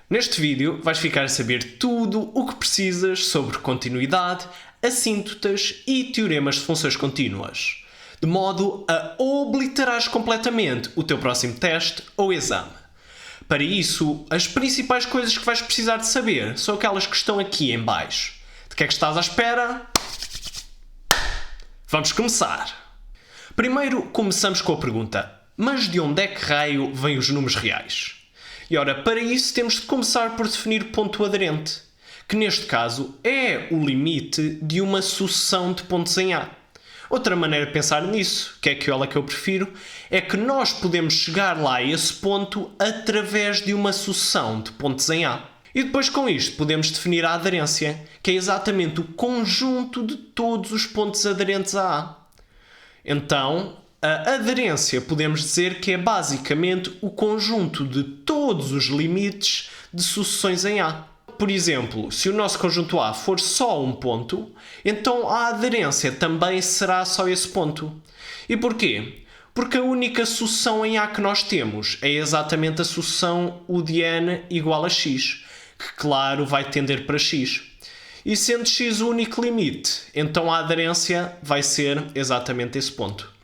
Neste vídeo vais ficar a saber tudo o que precisas sobre continuidade, assíntotas e teoremas de funções contínuas, de modo a obliterares completamente o teu próximo teste ou exame. Para isso, as principais coisas que vais precisar de saber são aquelas que estão aqui em baixo. De que é que estás à espera? Vamos começar! Primeiro começamos com a pergunta: mas de onde é que raio vêm os números reais? E ora, para isso temos de começar por definir o ponto aderente, que neste caso é o limite de uma sucessão de pontos em A. Outra maneira de pensar nisso, que é aquela que eu prefiro, é que nós podemos chegar lá a esse ponto através de uma sucessão de pontos em A. E depois com isto podemos definir a aderência, que é exatamente o conjunto de todos os pontos aderentes a A. Então, a aderência podemos dizer que é basicamente o conjunto de todos os limites de sucessões em A. Por exemplo, se o nosso conjunto A for só um ponto, então a aderência também será só esse ponto. E porquê? Porque a única sucessão em A que nós temos é exatamente a sucessão U de n igual a x, que claro vai tender para x. E sendo x o único limite, então a aderência vai ser exatamente esse ponto.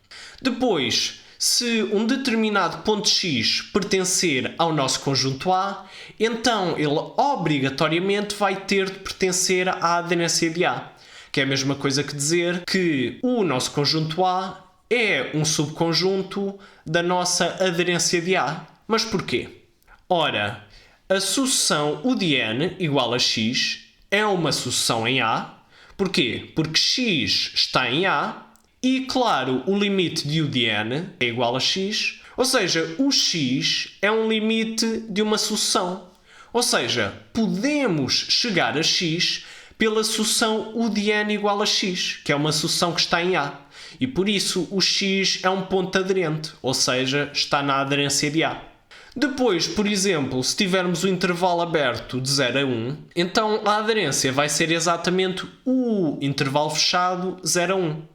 Depois, se um determinado ponto x pertencer ao nosso conjunto A, então ele obrigatoriamente vai ter de pertencer à aderência de A, que é a mesma coisa que dizer que o nosso conjunto A é um subconjunto da nossa aderência de A. Mas porquê? Ora, a sucessão U de n igual a x é uma sucessão em A. Porquê? Porque x está em A e, claro, o limite de U de n é igual a x. Ou seja, o x é um limite de uma sucessão. Ou seja, podemos chegar a x pela sucessão U de n igual a x, que é uma sucessão que está em A. E por isso o x é um ponto aderente, ou seja, está na aderência de A. Depois, por exemplo, se tivermos o intervalo aberto de 0 a 1, então a aderência vai ser exatamente o intervalo fechado 0 a 1.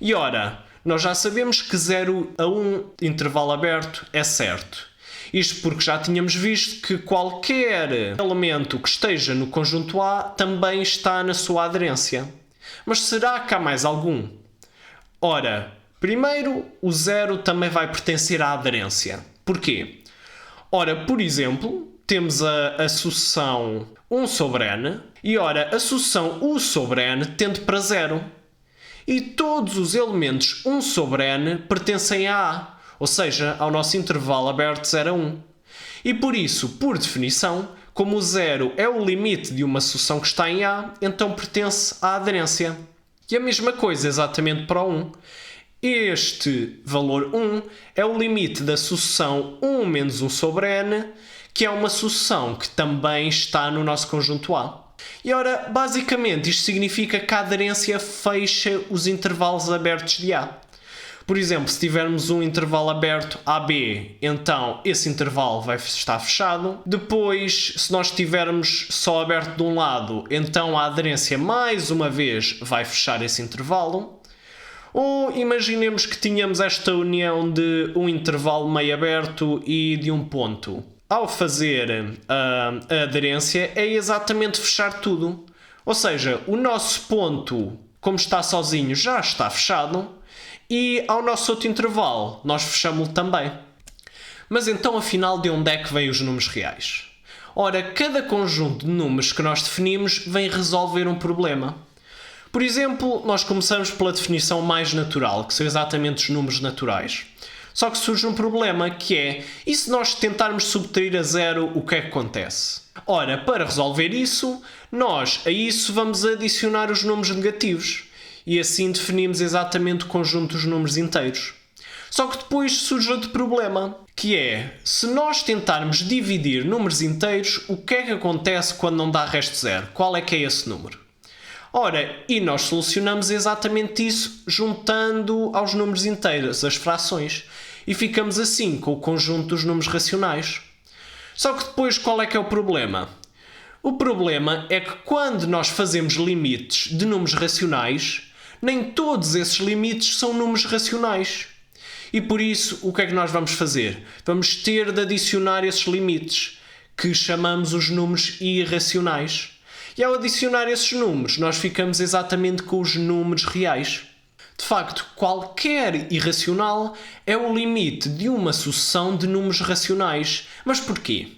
E ora, nós já sabemos que 0 a 1 intervalo aberto é certo. Isto porque já tínhamos visto que qualquer elemento que esteja no conjunto A também está na sua aderência. Mas será que há mais algum? Ora, primeiro, o 0 também vai pertencer à aderência. Porquê? Ora, por exemplo, temos a sucessão 1 sobre n e, ora, a sucessão U sobre n tende para 0. E todos os elementos 1 sobre n pertencem a A, ou seja, ao nosso intervalo aberto 0 a 1. E por isso, por definição, como o 0 é o limite de uma sucessão que está em A, então pertence à aderência. E a mesma coisa exatamente para o 1. Este valor 1 é o limite da sucessão 1 menos 1 sobre n, que é uma sucessão que também está no nosso conjunto A. E ora, basicamente, isto significa que a aderência fecha os intervalos abertos de A. Por exemplo, se tivermos um intervalo aberto AB, então esse intervalo vai estar fechado. Depois, se nós tivermos só aberto de um lado, então a aderência mais uma vez vai fechar esse intervalo. Ou imaginemos que tínhamos esta união de um intervalo meio aberto e de um ponto. Ao fazer a aderência é exatamente fechar tudo. Ou seja, o nosso ponto, como está sozinho, já está fechado e ao nosso outro intervalo nós fechamos-lo também. Mas então, afinal, de onde é que vêm os números reais? Ora, cada conjunto de números que nós definimos vem resolver um problema. Por exemplo, nós começamos pela definição mais natural, que são exatamente os números naturais. Só que surge um problema que é, e se nós tentarmos subtrair a 0, o que é que acontece? Ora, para resolver isso, nós a isso vamos adicionar os números negativos. E assim definimos exatamente o conjunto dos números inteiros. Só que depois surge outro problema, que é, se nós tentarmos dividir números inteiros, o que é que acontece quando não dá resto zero? Qual é que é esse número? Ora, e nós solucionamos exatamente isso juntando aos números inteiros as frações e ficamos assim com o conjunto dos números racionais. Só que depois qual é que é o problema? O problema é que quando nós fazemos limites de números racionais, nem todos esses limites são números racionais. E por isso, o que é que nós vamos fazer? Vamos ter de adicionar esses limites, que chamamos os números irracionais. E ao adicionar esses números, nós ficamos exatamente com os números reais. De facto, qualquer irracional é o limite de uma sucessão de números racionais. Mas porquê?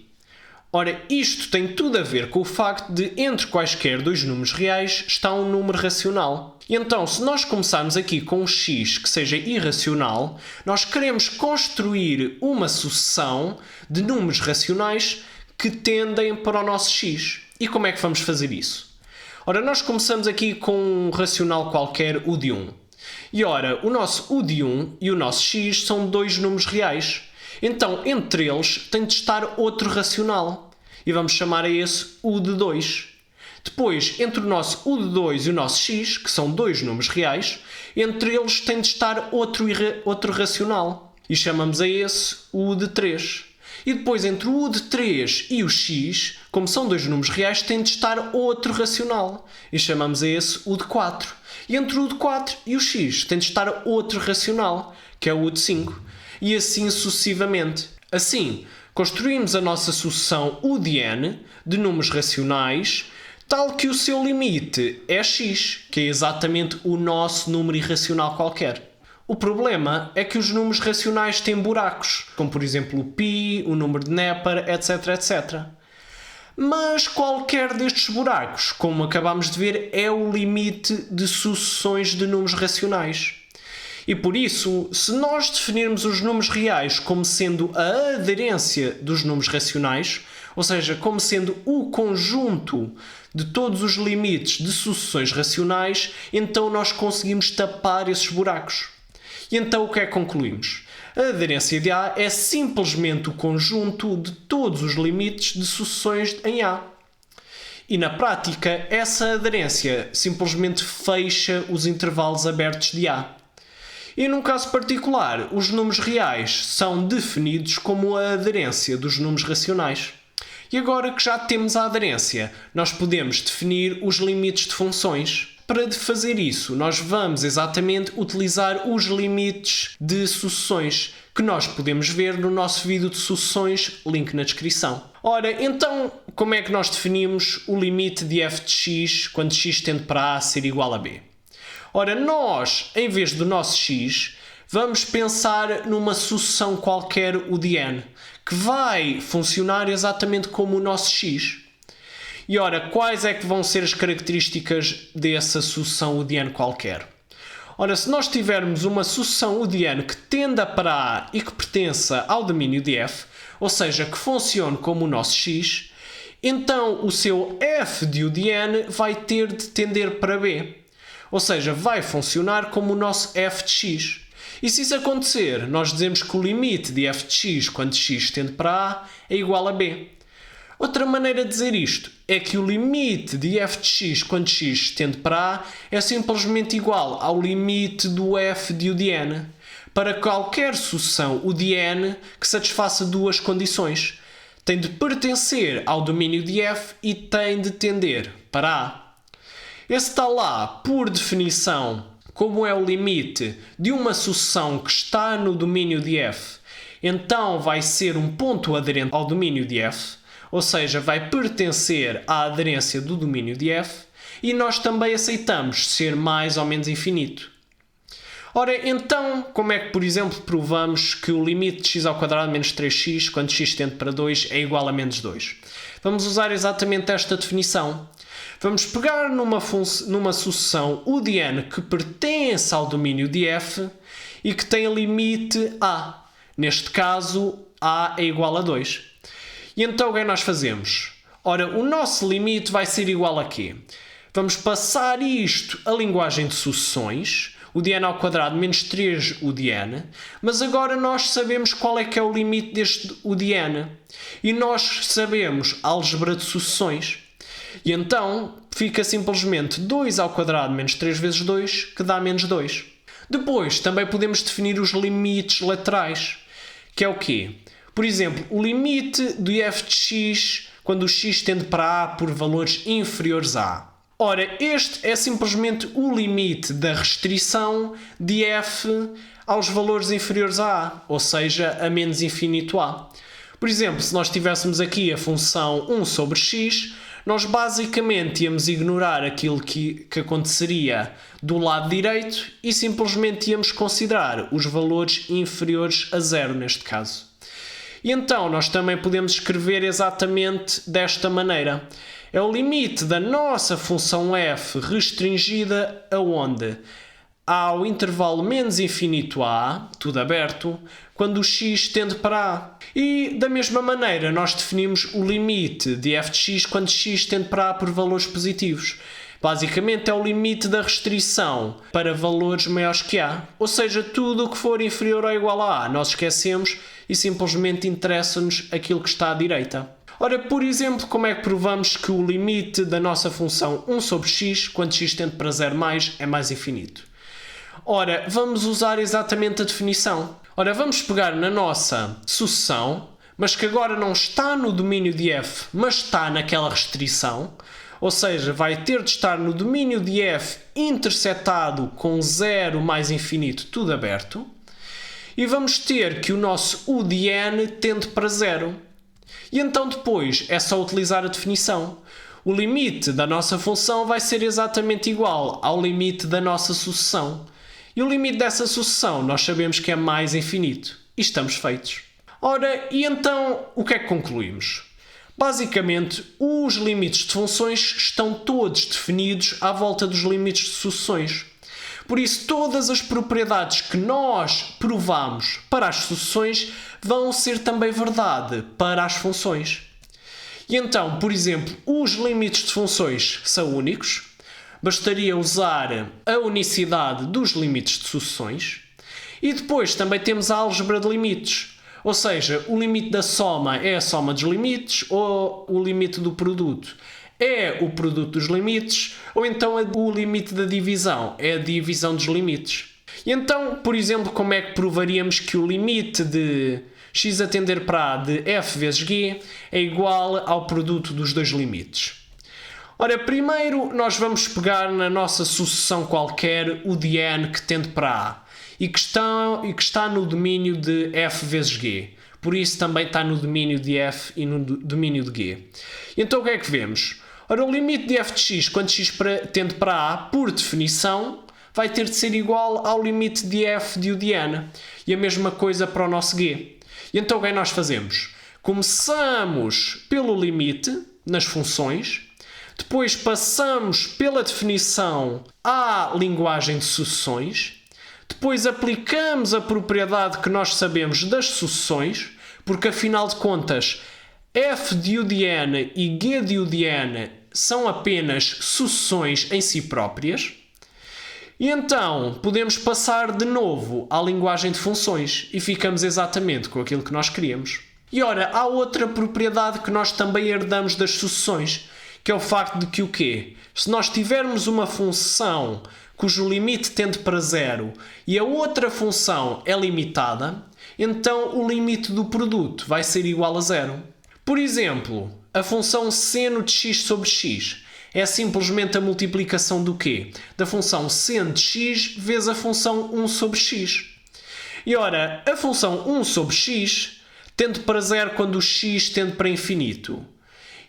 Ora, isto tem tudo a ver com o facto de entre quaisquer dois números reais está um número racional. E então, se nós começarmos aqui com um x que seja irracional, nós queremos construir uma sucessão de números racionais que tendem para o nosso x. E como é que vamos fazer isso? Ora, nós começamos aqui com um racional qualquer, o de 1. E ora, o nosso u de 1 e o nosso x são dois números reais. Então, entre eles tem de estar outro racional. E vamos chamar a esse u de 2. Depois, entre o nosso u de 2 e o nosso x, que são dois números reais, entre eles tem de estar outro racional. E chamamos a esse u de 3. E depois, entre o u de 3 e o x, como são dois números reais, tem de estar outro racional. E chamamos a esse u de 4. E entre o de 4 e o x tem de estar outro racional, que é o u de 5. E assim sucessivamente. Assim, construímos a nossa sucessão u de n de números racionais, tal que o seu limite é x, que é exatamente o nosso número irracional qualquer. O problema é que os números racionais têm buracos, como por exemplo o π, o número de Neper, etc, etc. Mas qualquer destes buracos, como acabámos de ver, é o limite de sucessões de números racionais. E por isso, se nós definirmos os números reais como sendo a aderência dos números racionais, ou seja, como sendo o conjunto de todos os limites de sucessões racionais, então nós conseguimos tapar esses buracos. E então o que é que concluímos? A aderência de A é simplesmente o conjunto de todos os limites de sucessões em A. E na prática, essa aderência simplesmente fecha os intervalos abertos de A. E num caso particular, os números reais são definidos como a aderência dos números racionais. E agora que já temos a aderência, nós podemos definir os limites de funções. Para fazer isso, nós vamos exatamente utilizar os limites de sucessões, que nós podemos ver no nosso vídeo de sucessões, link na descrição. Ora, então, como é que nós definimos o limite de f de x quando x tende para A ser igual a B? Ora, nós, em vez do nosso x, vamos pensar numa sucessão qualquer, o de n, que vai funcionar exatamente como o nosso x. E ora, quais é que vão ser as características dessa sucessão u de n qualquer? Ora, se nós tivermos uma sucessão u de n que tenda para A e que pertença ao domínio de f, ou seja, que funcione como o nosso x, então o seu f de u de n vai ter de tender para B. Ou seja, vai funcionar como o nosso f de x. E se isso acontecer, nós dizemos que o limite de f de x quando x tende para A é igual a B. Outra maneira de dizer isto é que o limite de f de x quando x tende para A é simplesmente igual ao limite do f de u de n para qualquer sucessão u de n que satisfaça duas condições. Tem de pertencer ao domínio de f e tem de tender para A. Esse tal A, por definição, como é o limite de uma sucessão que está no domínio de f, então vai ser um ponto aderente ao domínio de f, ou seja, vai pertencer à aderência do domínio de f, e nós também aceitamos ser mais ou menos infinito. Ora, então, como é que, por exemplo, provamos que o limite de x² menos 3x, quando x tende para 2, é igual a menos 2? Vamos usar exatamente esta definição. Vamos pegar numa sucessão u de n que pertence ao domínio de f e que tem limite A. Neste caso, A é igual a 2. E então o que é que nós fazemos? Ora, o nosso limite vai ser igual a quê? Vamos passar isto à linguagem de sucessões, u de n² menos 3 u de n, mas agora nós sabemos qual é que é o limite deste u de n. E nós sabemos álgebra de sucessões. E então fica simplesmente 2² menos 3 vezes 2, que dá menos 2. Depois também podemos definir os limites laterais, que é o quê? Por exemplo, o limite do f de x quando o x tende para A por valores inferiores a A. Ora, este é simplesmente o limite da restrição de f aos valores inferiores a A, ou seja, a menos infinito A. Por exemplo, se nós tivéssemos aqui a função 1 sobre x, nós basicamente íamos ignorar aquilo que aconteceria do lado direito e simplesmente íamos considerar os valores inferiores a zero neste caso. E então nós também podemos escrever exatamente desta maneira. É o limite da nossa função f restringida aonde? Ao intervalo menos infinito a, tudo aberto, quando o x tende para a. E da mesma maneira nós definimos o limite de f de x quando x tende para a por valores positivos. Basicamente é o limite da restrição para valores maiores que a. Ou seja, tudo o que for inferior ou igual a nós esquecemos e simplesmente interessa-nos aquilo que está à direita. Ora, por exemplo, como é que provamos que o limite da nossa função 1 sobre x, quando x tende para 0 mais, é mais infinito? Ora, vamos usar exatamente a definição. Ora, vamos pegar na nossa sucessão, mas que agora não está no domínio de f, mas está naquela restrição, ou seja, vai ter de estar no domínio de f interceptado com 0 mais infinito, tudo aberto, e vamos ter que o nosso u de n tende para 0. E então depois é só utilizar a definição. O limite da nossa função vai ser exatamente igual ao limite da nossa sucessão. E o limite dessa sucessão nós sabemos que é mais infinito. E estamos feitos. Ora, e então o que é que concluímos? Basicamente, os limites de funções estão todos definidos à volta dos limites de sucessões. Por isso, todas as propriedades que nós provamos para as sucessões vão ser também verdade para as funções. E então, por exemplo, os limites de funções são únicos. Bastaria usar a unicidade dos limites de sucessões. E depois também temos a álgebra de limites. Ou seja, o limite da soma é a soma dos limites, ou o limite do produto é o produto dos limites, ou então o limite da divisão é a divisão dos limites. E então, por exemplo, como é que provaríamos que o limite de x a tender para a de f vezes g é igual ao produto dos dois limites? Ora, primeiro nós vamos pegar na nossa sucessão qualquer o de n que tende para a e que está no domínio de f vezes g. Por isso também está no domínio de f e no domínio de g. Então o que é que vemos? Ora, o limite de f de x quando x tende para a, por definição, vai ter de ser igual ao limite de f de u de n. E a mesma coisa para o nosso g. E então o que é que nós fazemos? Começamos pelo limite nas funções, depois passamos pela definição à linguagem de sucessões, depois aplicamos a propriedade que nós sabemos das sucessões, porque afinal de contas f de u de n e g de u de n são apenas sucessões em si próprias. E então podemos passar de novo à linguagem de funções e ficamos exatamente com aquilo que nós queríamos. E ora, há outra propriedade que nós também herdamos das sucessões, que é o facto de que o quê? Se nós tivermos uma função cujo limite tende para 0 e a outra função é limitada, então o limite do produto vai ser igual a 0. Por exemplo, a função seno de x sobre x é simplesmente a multiplicação do quê? Da função seno de x vezes a função 1 sobre x. E ora, a função 1 sobre x tende para 0 quando o x tende para infinito.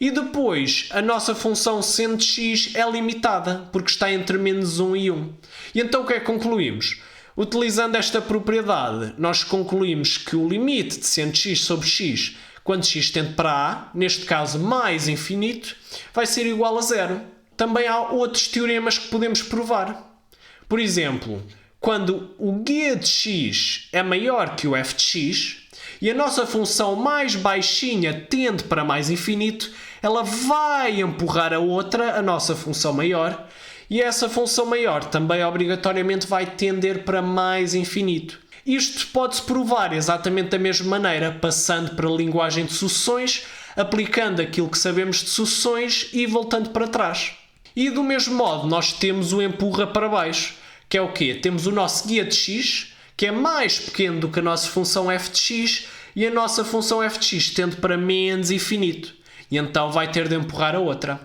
E depois, a nossa função seno de x é limitada, porque está entre menos 1 e 1. E então o que é que concluímos? Utilizando esta propriedade, nós concluímos que o limite de seno de x sobre x, quando x tende para a, neste caso mais infinito, vai ser igual a 0. Também há outros teoremas que podemos provar. Por exemplo, quando o g de x é maior que o f de x, e a nossa função mais baixinha tende para mais infinito, ela vai empurrar a outra, a nossa função maior, e essa função maior também obrigatoriamente vai tender para mais infinito. Isto pode-se provar exatamente da mesma maneira, passando para a linguagem de sucessões, aplicando aquilo que sabemos de sucessões e voltando para trás. E do mesmo modo nós temos o empurra para baixo, que é o quê? Temos o nosso guia de x, que é mais pequeno do que a nossa função f de x, e a nossa função f de x tende para menos infinito. E então vai ter de empurrar a outra.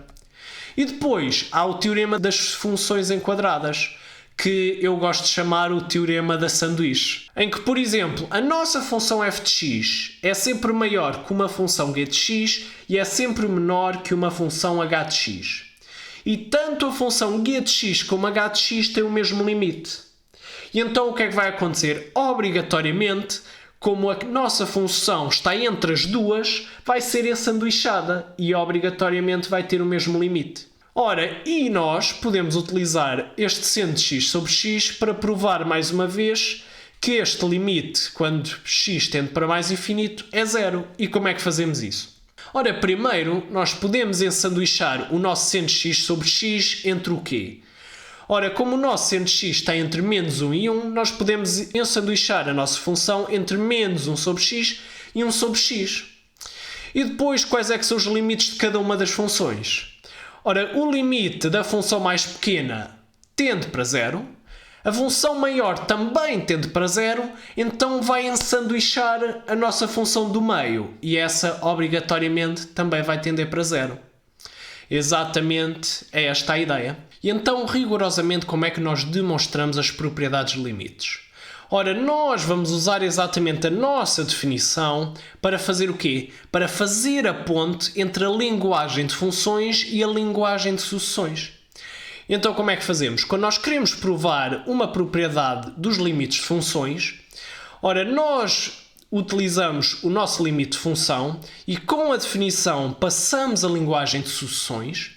E depois há o teorema das funções enquadradas, que eu gosto de chamar o teorema da sanduíche, em que, por exemplo, a nossa função f de x é sempre maior que uma função g de x e é sempre menor que uma função h de x. E tanto a função g de x como h de x têm o mesmo limite. E então o que é que vai acontecer? Obrigatoriamente, como a nossa função está entre as duas, vai ser ensanduichada e obrigatoriamente vai ter o mesmo limite. Ora, e nós podemos utilizar este seno de x sobre x para provar mais uma vez que este limite, quando x tende para mais infinito, é zero. E como é que fazemos isso? Ora, primeiro, nós podemos ensanduichar o nosso seno de x sobre x entre o quê? Ora, como o nosso seno de x está entre menos 1 e 1, nós podemos ensanduichar a nossa função entre menos 1 sobre x e 1 sobre x. E depois, quais é que são os limites de cada uma das funções? Ora, o limite da função mais pequena tende para zero, a função maior também tende para zero, então vai ensanduichar a nossa função do meio e essa obrigatoriamente também vai tender para zero. Exatamente é esta a ideia. E então, rigorosamente, como é que nós demonstramos as propriedades de limites? Ora, nós vamos usar exatamente a nossa definição para fazer o quê? Para fazer a ponte entre a linguagem de funções e a linguagem de sucessões. Então, como é que fazemos? Quando nós queremos provar uma propriedade dos limites de funções, ora, nós utilizamos o nosso limite de função e com a definição passamos a linguagem de sucessões.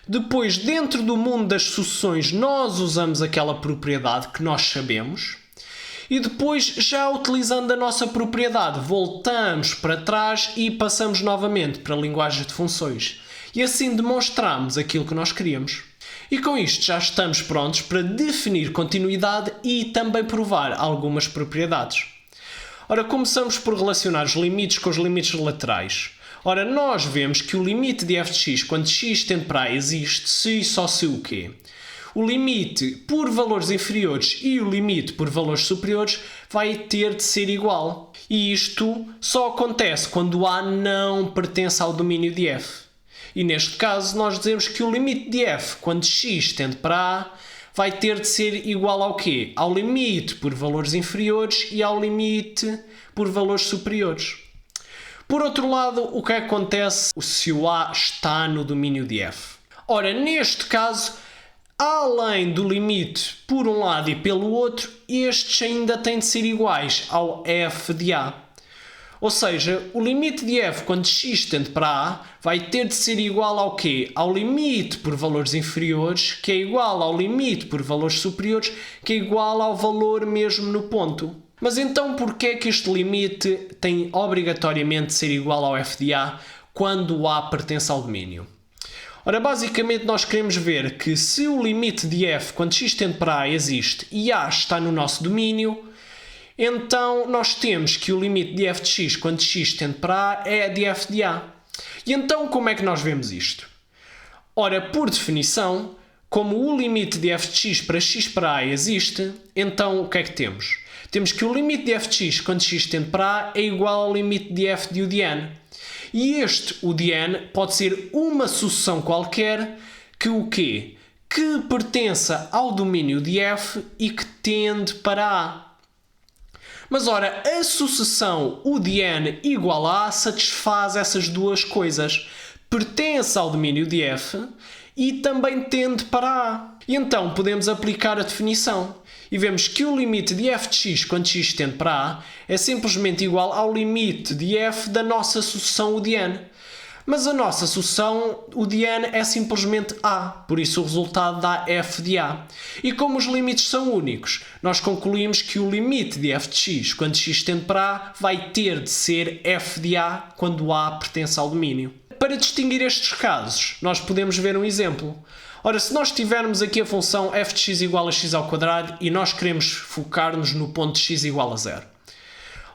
Depois, dentro do mundo das sucessões, nós usamos aquela propriedade que nós sabemos. E depois, já utilizando a nossa propriedade, voltamos para trás e passamos novamente para a linguagem de funções. E assim demonstramos aquilo que nós queríamos. E com isto já estamos prontos para definir continuidade e também provar algumas propriedades. Ora, começamos por relacionar os limites com os limites laterais. Ora, nós vemos que o limite de f de x quando x tende para a existe se e só se o quê? O limite por valores inferiores e o limite por valores superiores vai ter de ser igual. E isto só acontece quando A não pertence ao domínio de f. E neste caso nós dizemos que o limite de f quando x tende para A vai ter de ser igual ao quê? Ao limite por valores inferiores e ao limite por valores superiores. Por outro lado, o que acontece se o A está no domínio de f? Ora, neste caso, além do limite por um lado e pelo outro, estes ainda têm de ser iguais ao f de A. Ou seja, o limite de f quando x tende para A vai ter de ser igual ao quê? Ao limite por valores inferiores, que é igual ao limite por valores superiores, que é igual ao valor mesmo no ponto. Mas então porquê é que este limite tem obrigatoriamente de ser igual ao f de A quando o A pertence ao domínio? Ora, basicamente nós queremos ver que se o limite de f quando x tende para A existe e A está no nosso domínio, então nós temos que o limite de f de x quando x tende para A é de f de A. E então como é que nós vemos isto? Ora, por definição, como o limite de f de x para A existe, então o que é que temos? Temos que o limite de f de x quando x tende para A é igual ao limite de f de u de n. E este u de n pode ser uma sucessão qualquer que o quê? Que pertença ao domínio de f e que tende para A. Mas ora, a sucessão u de n igual a A satisfaz essas duas coisas. Pertence ao domínio de f e também tende para A. E então podemos aplicar a definição. E vemos que o limite de f de x quando x tende para A é simplesmente igual ao limite de f da nossa sucessão u de n. Mas a nossa sucessão u de n é simplesmente A, por isso o resultado dá f de A. E como os limites são únicos, nós concluímos que o limite de f de x quando x tende para A vai ter de ser f de A quando A pertence ao domínio. Para distinguir estes casos, nós podemos ver um exemplo. Ora, se nós tivermos aqui a função f de x igual a x ao quadrado e nós queremos focar-nos no ponto de x igual a 0.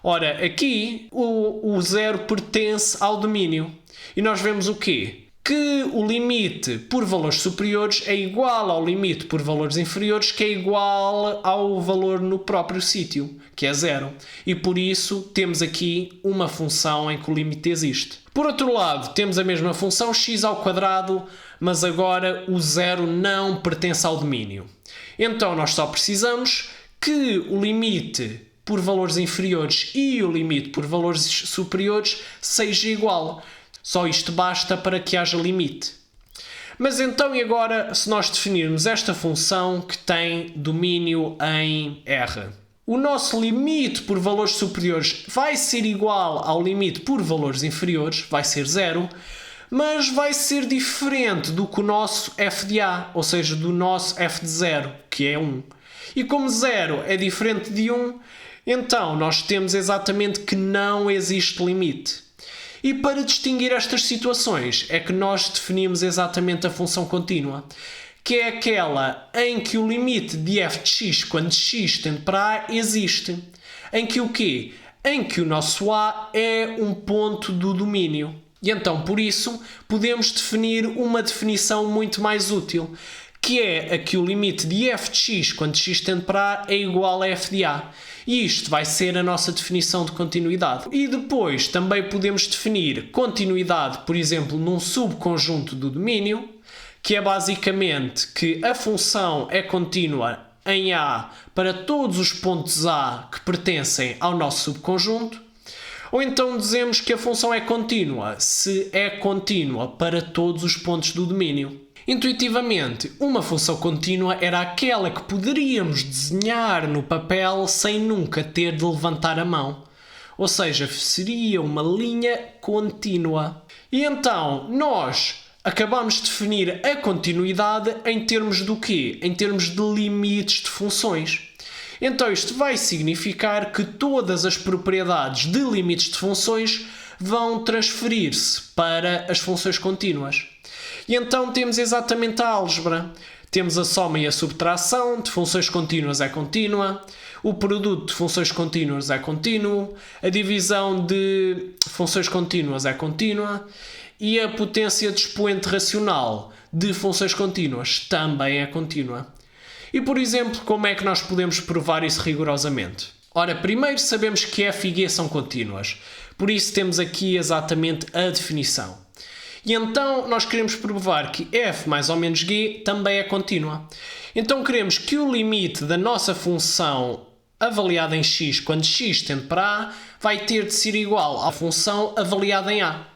Ora, aqui o 0 pertence ao domínio. E nós vemos o quê? Que o limite por valores superiores é igual ao limite por valores inferiores, que é igual ao valor no próprio sítio, que é 0. E por isso temos aqui uma função em que o limite existe. Por outro lado, temos a mesma função x ao quadrado, mas agora o 0 não pertence ao domínio. Então nós só precisamos que o limite por valores inferiores e o limite por valores superiores seja igual. Só isto basta para que haja limite. Mas então e agora se nós definirmos esta função que tem domínio em R? O nosso limite por valores superiores vai ser igual ao limite por valores inferiores, vai ser 0, mas vai ser diferente do que o nosso f de A, ou seja, do nosso f de 0, que é 1. E como 0 é diferente de 1, então nós temos exatamente que não existe limite. E para distinguir estas situações é que nós definimos exatamente a função contínua, que é aquela em que o limite de f de x, quando x tende para A, existe. Em que o quê? Em que o nosso A é um ponto do domínio. E então, por isso, podemos definir uma definição muito mais útil, que é a que o limite de f de x, quando x tende para A, é igual a f de A. E isto vai ser a nossa definição de continuidade. E depois também podemos definir continuidade, por exemplo, num subconjunto do domínio, que é basicamente que a função é contínua em A para todos os pontos A que pertencem ao nosso subconjunto, ou então dizemos que a função é contínua se é contínua para todos os pontos do domínio. Intuitivamente, uma função contínua era aquela que poderíamos desenhar no papel sem nunca ter de levantar a mão. Ou seja, seria uma linha contínua. E então, nós acabamos de definir a continuidade em termos do quê? Em termos de limites de funções. Então isto vai significar que todas as propriedades de limites de funções vão transferir-se para as funções contínuas. E então temos exatamente a álgebra. Temos a soma e a subtração de funções contínuas é contínua, o produto de funções contínuas é contínuo, a divisão de funções contínuas é contínua e a potência de expoente racional de funções contínuas também é contínua. E, por exemplo, como é que nós podemos provar isso rigorosamente? Ora, primeiro sabemos que f e g são contínuas, por isso temos aqui exatamente a definição. E então nós queremos provar que f mais ou menos g também é contínua. Então queremos que o limite da nossa função avaliada em x, quando x tende para A, vai ter de ser igual à função avaliada em A.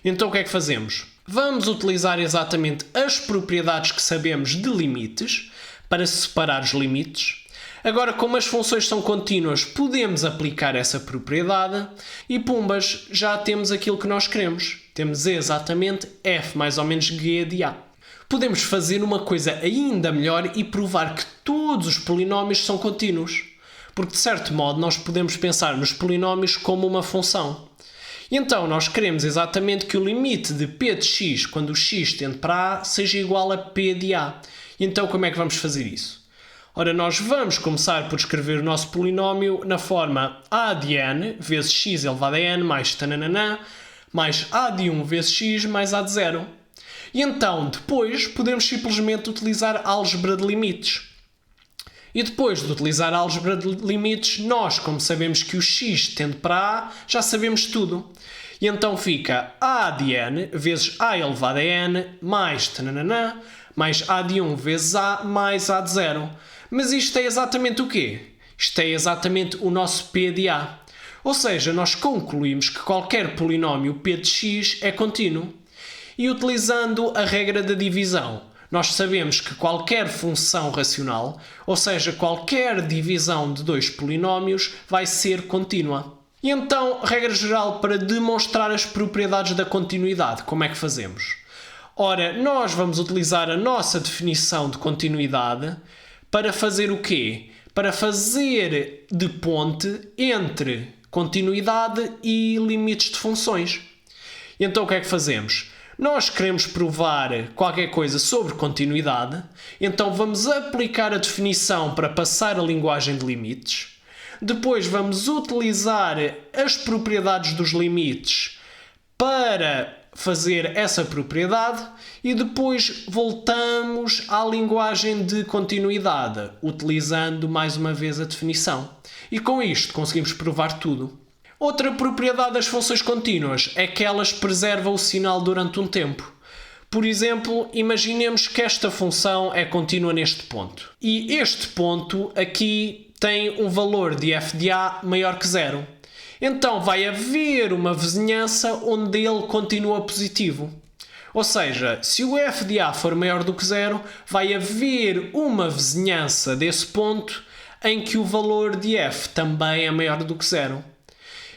Então o que é que fazemos? Vamos utilizar exatamente as propriedades que sabemos de limites para separar os limites. Agora, como as funções são contínuas, podemos aplicar essa propriedade e pumbas, já temos aquilo que nós queremos. Temos exatamente f mais ou menos g de A. Podemos fazer uma coisa ainda melhor e provar que todos os polinómios são contínuos. Porque, de certo modo, nós podemos pensar nos polinómios como uma função. E então, nós queremos exatamente que o limite de p de x, quando o x tende para A, seja igual a p de A. E então, como é que vamos fazer isso? Ora, nós vamos começar por escrever o nosso polinómio na forma a de n vezes x elevado a n mais tananana, mais a de 1 vezes x mais a de 0. E então, depois, podemos simplesmente utilizar a álgebra de limites. E depois de utilizar a álgebra de limites, nós, como sabemos que o x tende para A, já sabemos tudo. E então fica a de n vezes a elevado a n mais tananana, mais a de 1 vezes a mais a de 0. Mas isto é exatamente o quê? Isto é exatamente o nosso p de A. Ou seja, nós concluímos que qualquer polinómio p de x é contínuo. E utilizando a regra da divisão, nós sabemos que qualquer função racional, ou seja, qualquer divisão de dois polinómios, vai ser contínua. E então, regra geral para demonstrar as propriedades da continuidade, como é que fazemos? Ora, nós vamos utilizar a nossa definição de continuidade para fazer o quê? Para fazer de ponte entre continuidade e limites de funções. E então o que é que fazemos? Nós queremos provar qualquer coisa sobre continuidade, então vamos aplicar a definição para passar a linguagem de limites. Depois vamos utilizar as propriedades dos limites para fazer essa propriedade e depois voltamos à linguagem de continuidade, utilizando mais uma vez a definição. E com isto conseguimos provar tudo. Outra propriedade das funções contínuas é que elas preservam o sinal durante um tempo. Por exemplo, imaginemos que esta função é contínua neste ponto. E este ponto aqui tem um valor de f de a maior que 0. Então vai haver uma vizinhança onde ele continua positivo. Ou seja, se o f de a for maior do que 0, vai haver uma vizinhança desse ponto em que o valor de f também é maior do que 0.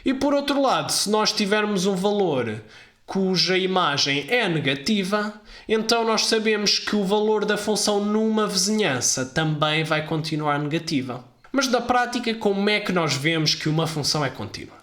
E por outro lado, se nós tivermos um valor cuja imagem é negativa, então nós sabemos que o valor da função numa vizinhança também vai continuar negativa. Mas na prática, como é que nós vemos que uma função é contínua?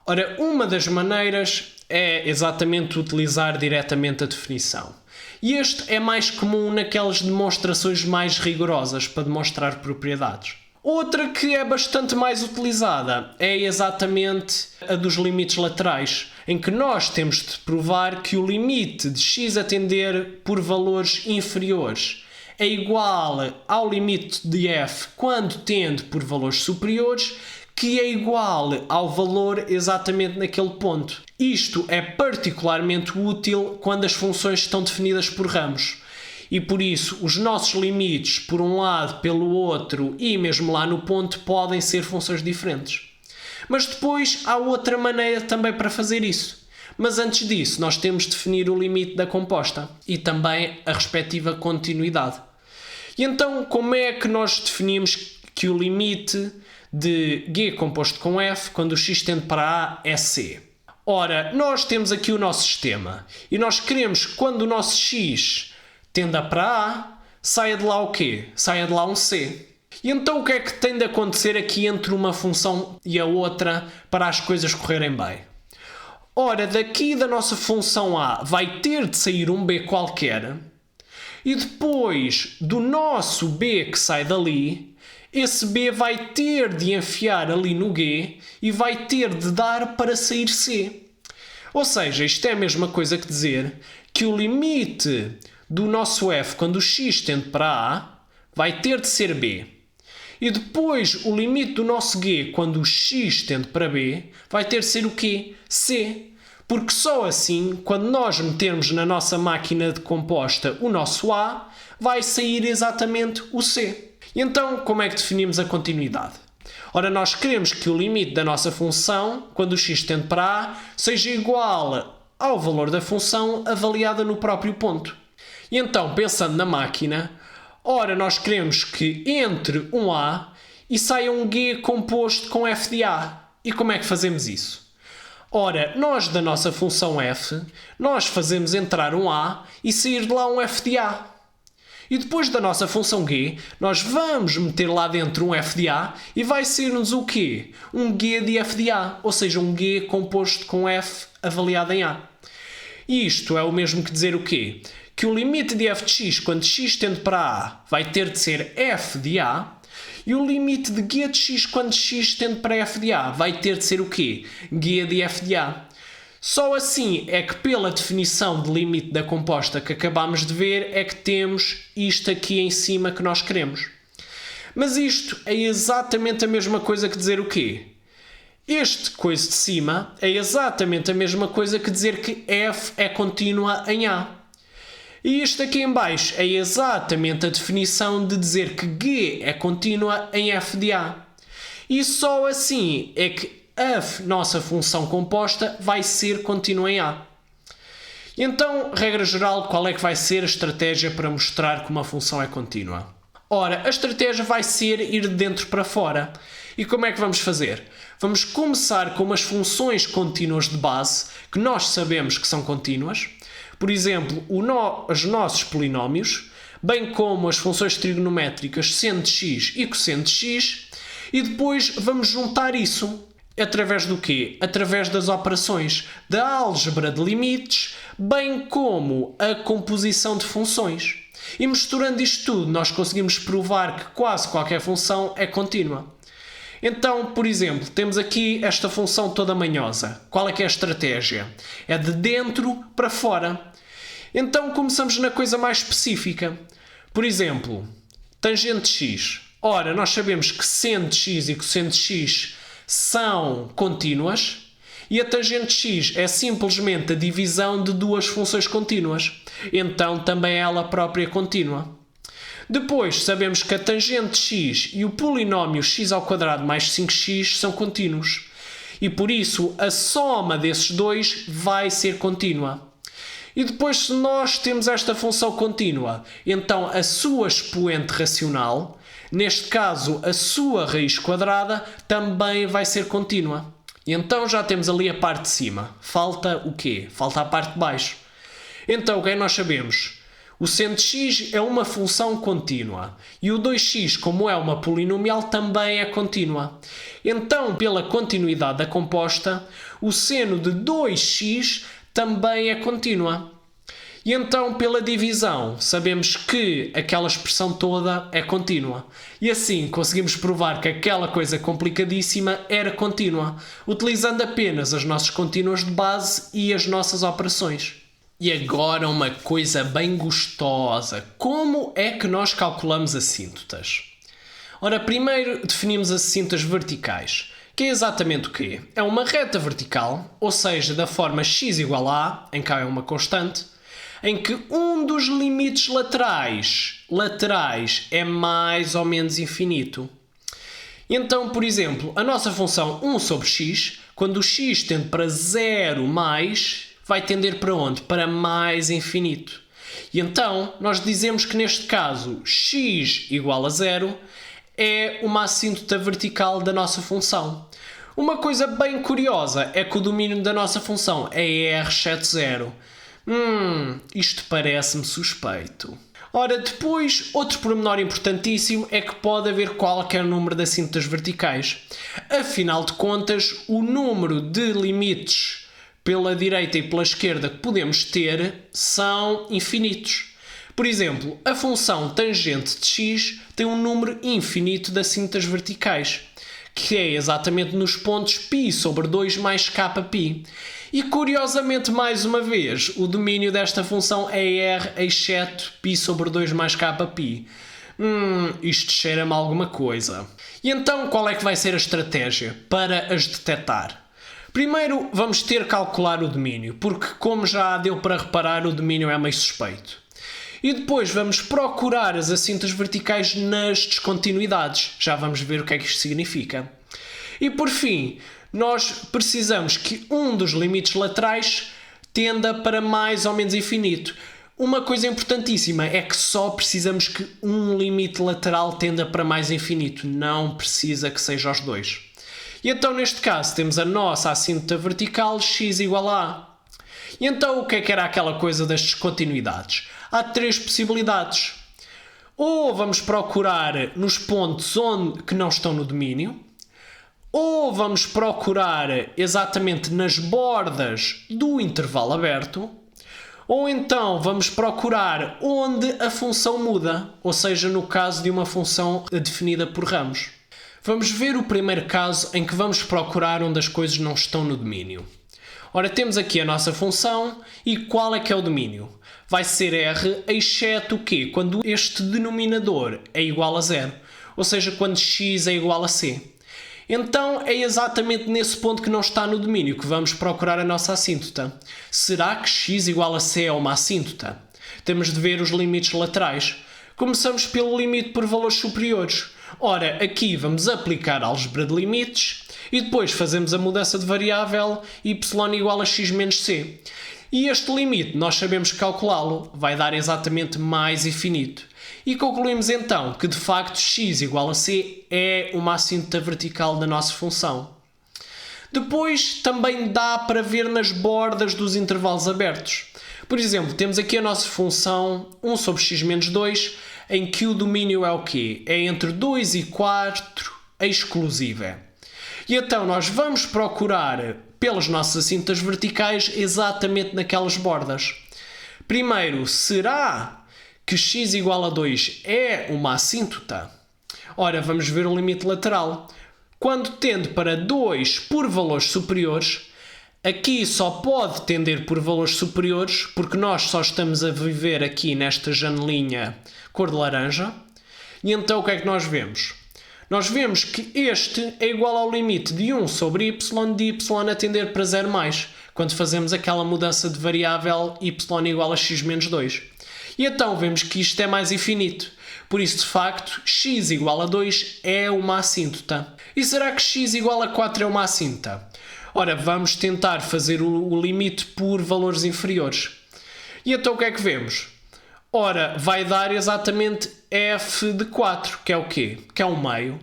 Ora, uma das maneiras é exatamente utilizar diretamente a definição. E este é mais comum naquelas demonstrações mais rigorosas para demonstrar propriedades. Outra que é bastante mais utilizada é exatamente a dos limites laterais, em que nós temos de provar que o limite de x a tender por valores inferiores é igual ao limite de f quando tende por valores superiores, que é igual ao valor exatamente naquele ponto. Isto é particularmente útil quando as funções estão definidas por ramos. E por isso, os nossos limites, por um lado, pelo outro e mesmo lá no ponto, podem ser funções diferentes. Mas depois há outra maneira também para fazer isso. Mas antes disso, nós temos de definir o limite da composta e também a respectiva continuidade. E então, como é que nós definimos que o limite de g composto com f, quando o x tende para a, é c? Ora, nós temos aqui o nosso sistema e nós queremos que quando o nosso x tenda para A, saia de lá o quê? Saia de lá um C. E então o que é que tem de acontecer aqui entre uma função e a outra para as coisas correrem bem? Ora, daqui da nossa função A vai ter de sair um B qualquer e depois do nosso B que sai dali, esse B vai ter de enfiar ali no G e vai ter de dar para sair C. Ou seja, isto é a mesma coisa que dizer que o limite do nosso f quando o x tende para A vai ter de ser B. E depois o limite do nosso g quando o x tende para B vai ter de ser o quê? C. Porque só assim, quando nós metermos na nossa máquina de composta o nosso A, vai sair exatamente o C. E então, como é que definimos a continuidade? Ora, nós queremos que o limite da nossa função, quando o x tende para A, seja igual ao valor da função avaliada no próprio ponto. E então, pensando na máquina, ora, nós queremos que entre um A e saia um G composto com f de A. E como é que fazemos isso? Ora, nós da nossa função f, nós fazemos entrar um A e sair de lá um f de A. E depois da nossa função G, nós vamos meter lá dentro um f de A e vai ser-nos o quê? Um G de f de A, ou seja, um G composto com f avaliado em A. E isto é o mesmo que dizer o quê? Que o limite de f de x quando x tende para A vai ter de ser f de A e o limite de g de x quando x tende para f de A vai ter de ser o quê? G de f de A. Só assim é que pela definição de limite da composta que acabámos de ver é que temos isto aqui em cima que nós queremos. Mas isto é exatamente a mesma coisa que dizer o quê? Este coisa de cima é exatamente a mesma coisa que dizer que f é contínua em A. E isto aqui em baixo é exatamente a definição de dizer que G é contínua em f de A. E só assim é que a nossa função composta vai ser contínua em A. Então, regra geral, qual é que vai ser a estratégia para mostrar que uma função é contínua? Ora, a estratégia vai ser ir de dentro para fora. E como é que vamos fazer? Vamos começar com umas funções contínuas de base que nós sabemos que são contínuas. Por exemplo, os nossos polinómios, bem como as funções trigonométricas seno de x e cosseno de x, e depois vamos juntar isso. Através do quê? Através das operações da álgebra de limites, bem como a composição de funções. E misturando isto tudo, nós conseguimos provar que quase qualquer função é contínua. Então, por exemplo, temos aqui esta função toda manhosa. Qual é que é a estratégia? É de dentro para fora. Então, começamos na coisa mais específica. Por exemplo, tangente x. Ora, nós sabemos que seno de x e cosseno de x são contínuas. E a tangente x é simplesmente a divisão de duas funções contínuas. Então também é ela própria contínua. Depois sabemos que a tangente x e o polinómio x² mais 5x são contínuos. E por isso a soma desses dois vai ser contínua. E depois, se nós temos esta função contínua, então a sua expoente racional, neste caso a sua raiz quadrada, também vai ser contínua. E então já temos ali a parte de cima. Falta o quê? Falta a parte de baixo. Então o que é que nós sabemos? O seno de x é uma função contínua e o 2x, como é uma polinomial, também é contínua. Então, pela continuidade da composta, o seno de 2x também é contínua. E então, pela divisão, sabemos que aquela expressão toda é contínua. E assim conseguimos provar que aquela coisa complicadíssima era contínua, utilizando apenas as nossas contínuas de base e as nossas operações. E agora uma coisa bem gostosa. Como é que nós calculamos assíntotas? Ora, primeiro definimos as assíntotas verticais, que é exatamente o quê? É uma reta vertical, ou seja, da forma x igual a A, em que A é uma constante, em que um dos limites laterais é mais ou menos infinito. Então, por exemplo, a nossa função 1 sobre x, quando o x tende para 0 mais, vai tender para onde? Para mais infinito. E então, nós dizemos que neste caso, x igual a 0 é uma assíntota vertical da nossa função. Uma coisa bem curiosa é que o domínio da nossa função é R exceto 0. Isto parece-me suspeito. Ora, depois, outro pormenor importantíssimo é que pode haver qualquer número de assíntotas verticais. Afinal de contas, o número de limites pela direita e pela esquerda que podemos ter são infinitos. Por exemplo, a função tangente de x tem um número infinito de assíntotas verticais, que é exatamente nos pontos π sobre 2 mais kπ. E curiosamente, mais uma vez, o domínio desta função é R exceto π sobre 2 mais kπ. Isto cheira-me a alguma coisa. E então, qual é que vai ser a estratégia para as detectar? Primeiro, vamos ter que calcular o domínio, porque, como já deu para reparar, o domínio é meio suspeito. E depois vamos procurar as assíntotas verticais nas descontinuidades. Já vamos ver o que é que isto significa. E por fim, nós precisamos que um dos limites laterais tenda para mais ou menos infinito. Uma coisa importantíssima é que só precisamos que um limite lateral tenda para mais infinito. Não precisa que seja os dois. E então, neste caso, temos a nossa assíntota vertical x igual a A. E então, o que era aquela coisa das descontinuidades? Há três possibilidades. Ou vamos procurar nos pontos que não estão no domínio, ou vamos procurar exatamente nas bordas do intervalo aberto, ou então vamos procurar onde a função muda, ou seja, no caso de uma função definida por ramos. Vamos ver o primeiro caso em que vamos procurar onde as coisas não estão no domínio. Ora, temos aqui a nossa função e qual é que é o domínio? Vai ser R exceto o quê? Quando este denominador é igual a 0, ou seja, quando x é igual a c. Então é exatamente nesse ponto que não está no domínio que vamos procurar a nossa assíntota. Será que x igual a c é uma assíntota? Temos de ver os limites laterais. Começamos pelo limite por valores superiores. Ora, aqui vamos aplicar a álgebra de limites e depois fazemos a mudança de variável y igual a x menos c. E este limite nós sabemos calculá-lo, vai dar exatamente mais infinito. E concluímos então que de facto x igual a c é uma assíntota vertical da nossa função. Depois também dá para ver nas bordas dos intervalos abertos. Por exemplo, temos aqui a nossa função 1 sobre x menos 2, em que o domínio é o quê? É entre 2 e 4 exclusiva. E então nós vamos procurar pelas nossas assíntotas verticais exatamente naquelas bordas. Primeiro, será que x igual a 2 é uma assíntota? Ora, vamos ver o limite lateral. Quando tende para 2 por valores superiores, aqui só pode tender por valores superiores porque nós só estamos a viver aqui nesta janelinha cor de laranja. E então o que é que nós vemos? nós vemos que este é igual ao limite de 1 sobre y de y a tender para 0 mais, quando fazemos aquela mudança de variável y igual a x menos 2. E então vemos que isto é mais infinito. Por isso, de facto, x igual a 2 é uma assíntota. E será que x igual a 4 é uma assíntota? Ora, vamos tentar fazer o limite por valores inferiores. E então o que é que vemos? Ora, vai dar exatamente f de 4, que é o quê? Que é um meio.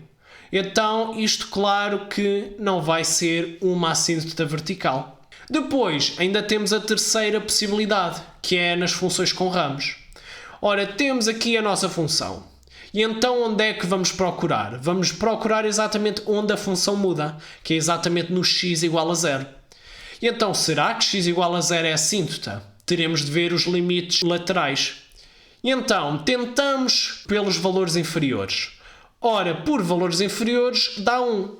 Então, isto claro que não vai ser uma assíntota vertical. Depois, ainda temos a terceira possibilidade, que é nas funções com ramos. Ora, temos aqui a nossa função. E então onde é que vamos procurar? Vamos procurar exatamente onde a função muda, que é exatamente no x igual a 0. E então, será que x igual a 0 é assíntota? Teremos de ver os limites laterais. E então, tentamos pelos valores inferiores. Ora, por valores inferiores dá 1.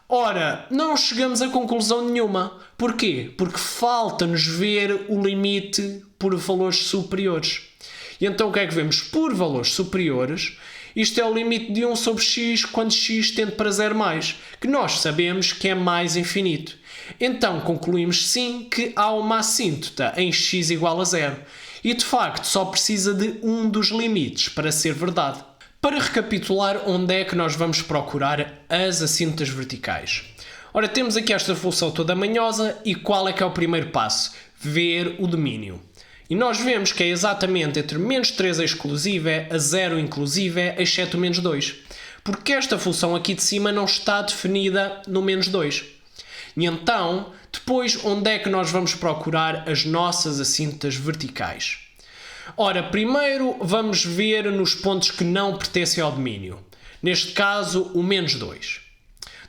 Ora, não chegamos a conclusão nenhuma. Porquê? Porque falta-nos ver o limite por valores superiores. E então o que é que vemos? Por valores superiores, isto é o limite de 1 sobre x quando x tende para 0 mais, que nós sabemos que é mais infinito. Então concluímos sim que há uma assíntota em x igual a 0. E de facto só precisa de um dos limites para ser verdade. Para recapitular, onde é que nós vamos procurar as assíntotas verticais? Ora, temos aqui esta função toda manhosa e qual é que é o primeiro passo? Ver o domínio. E nós vemos que é exatamente entre menos 3 exclusiva a 0 inclusiva, exceto o menos 2. Porque esta função aqui de cima não está definida no menos 2. E então, depois, onde é que nós vamos procurar as nossas assíntotas verticais? Ora, primeiro vamos ver nos pontos que não pertencem ao domínio. Neste caso, o menos 2.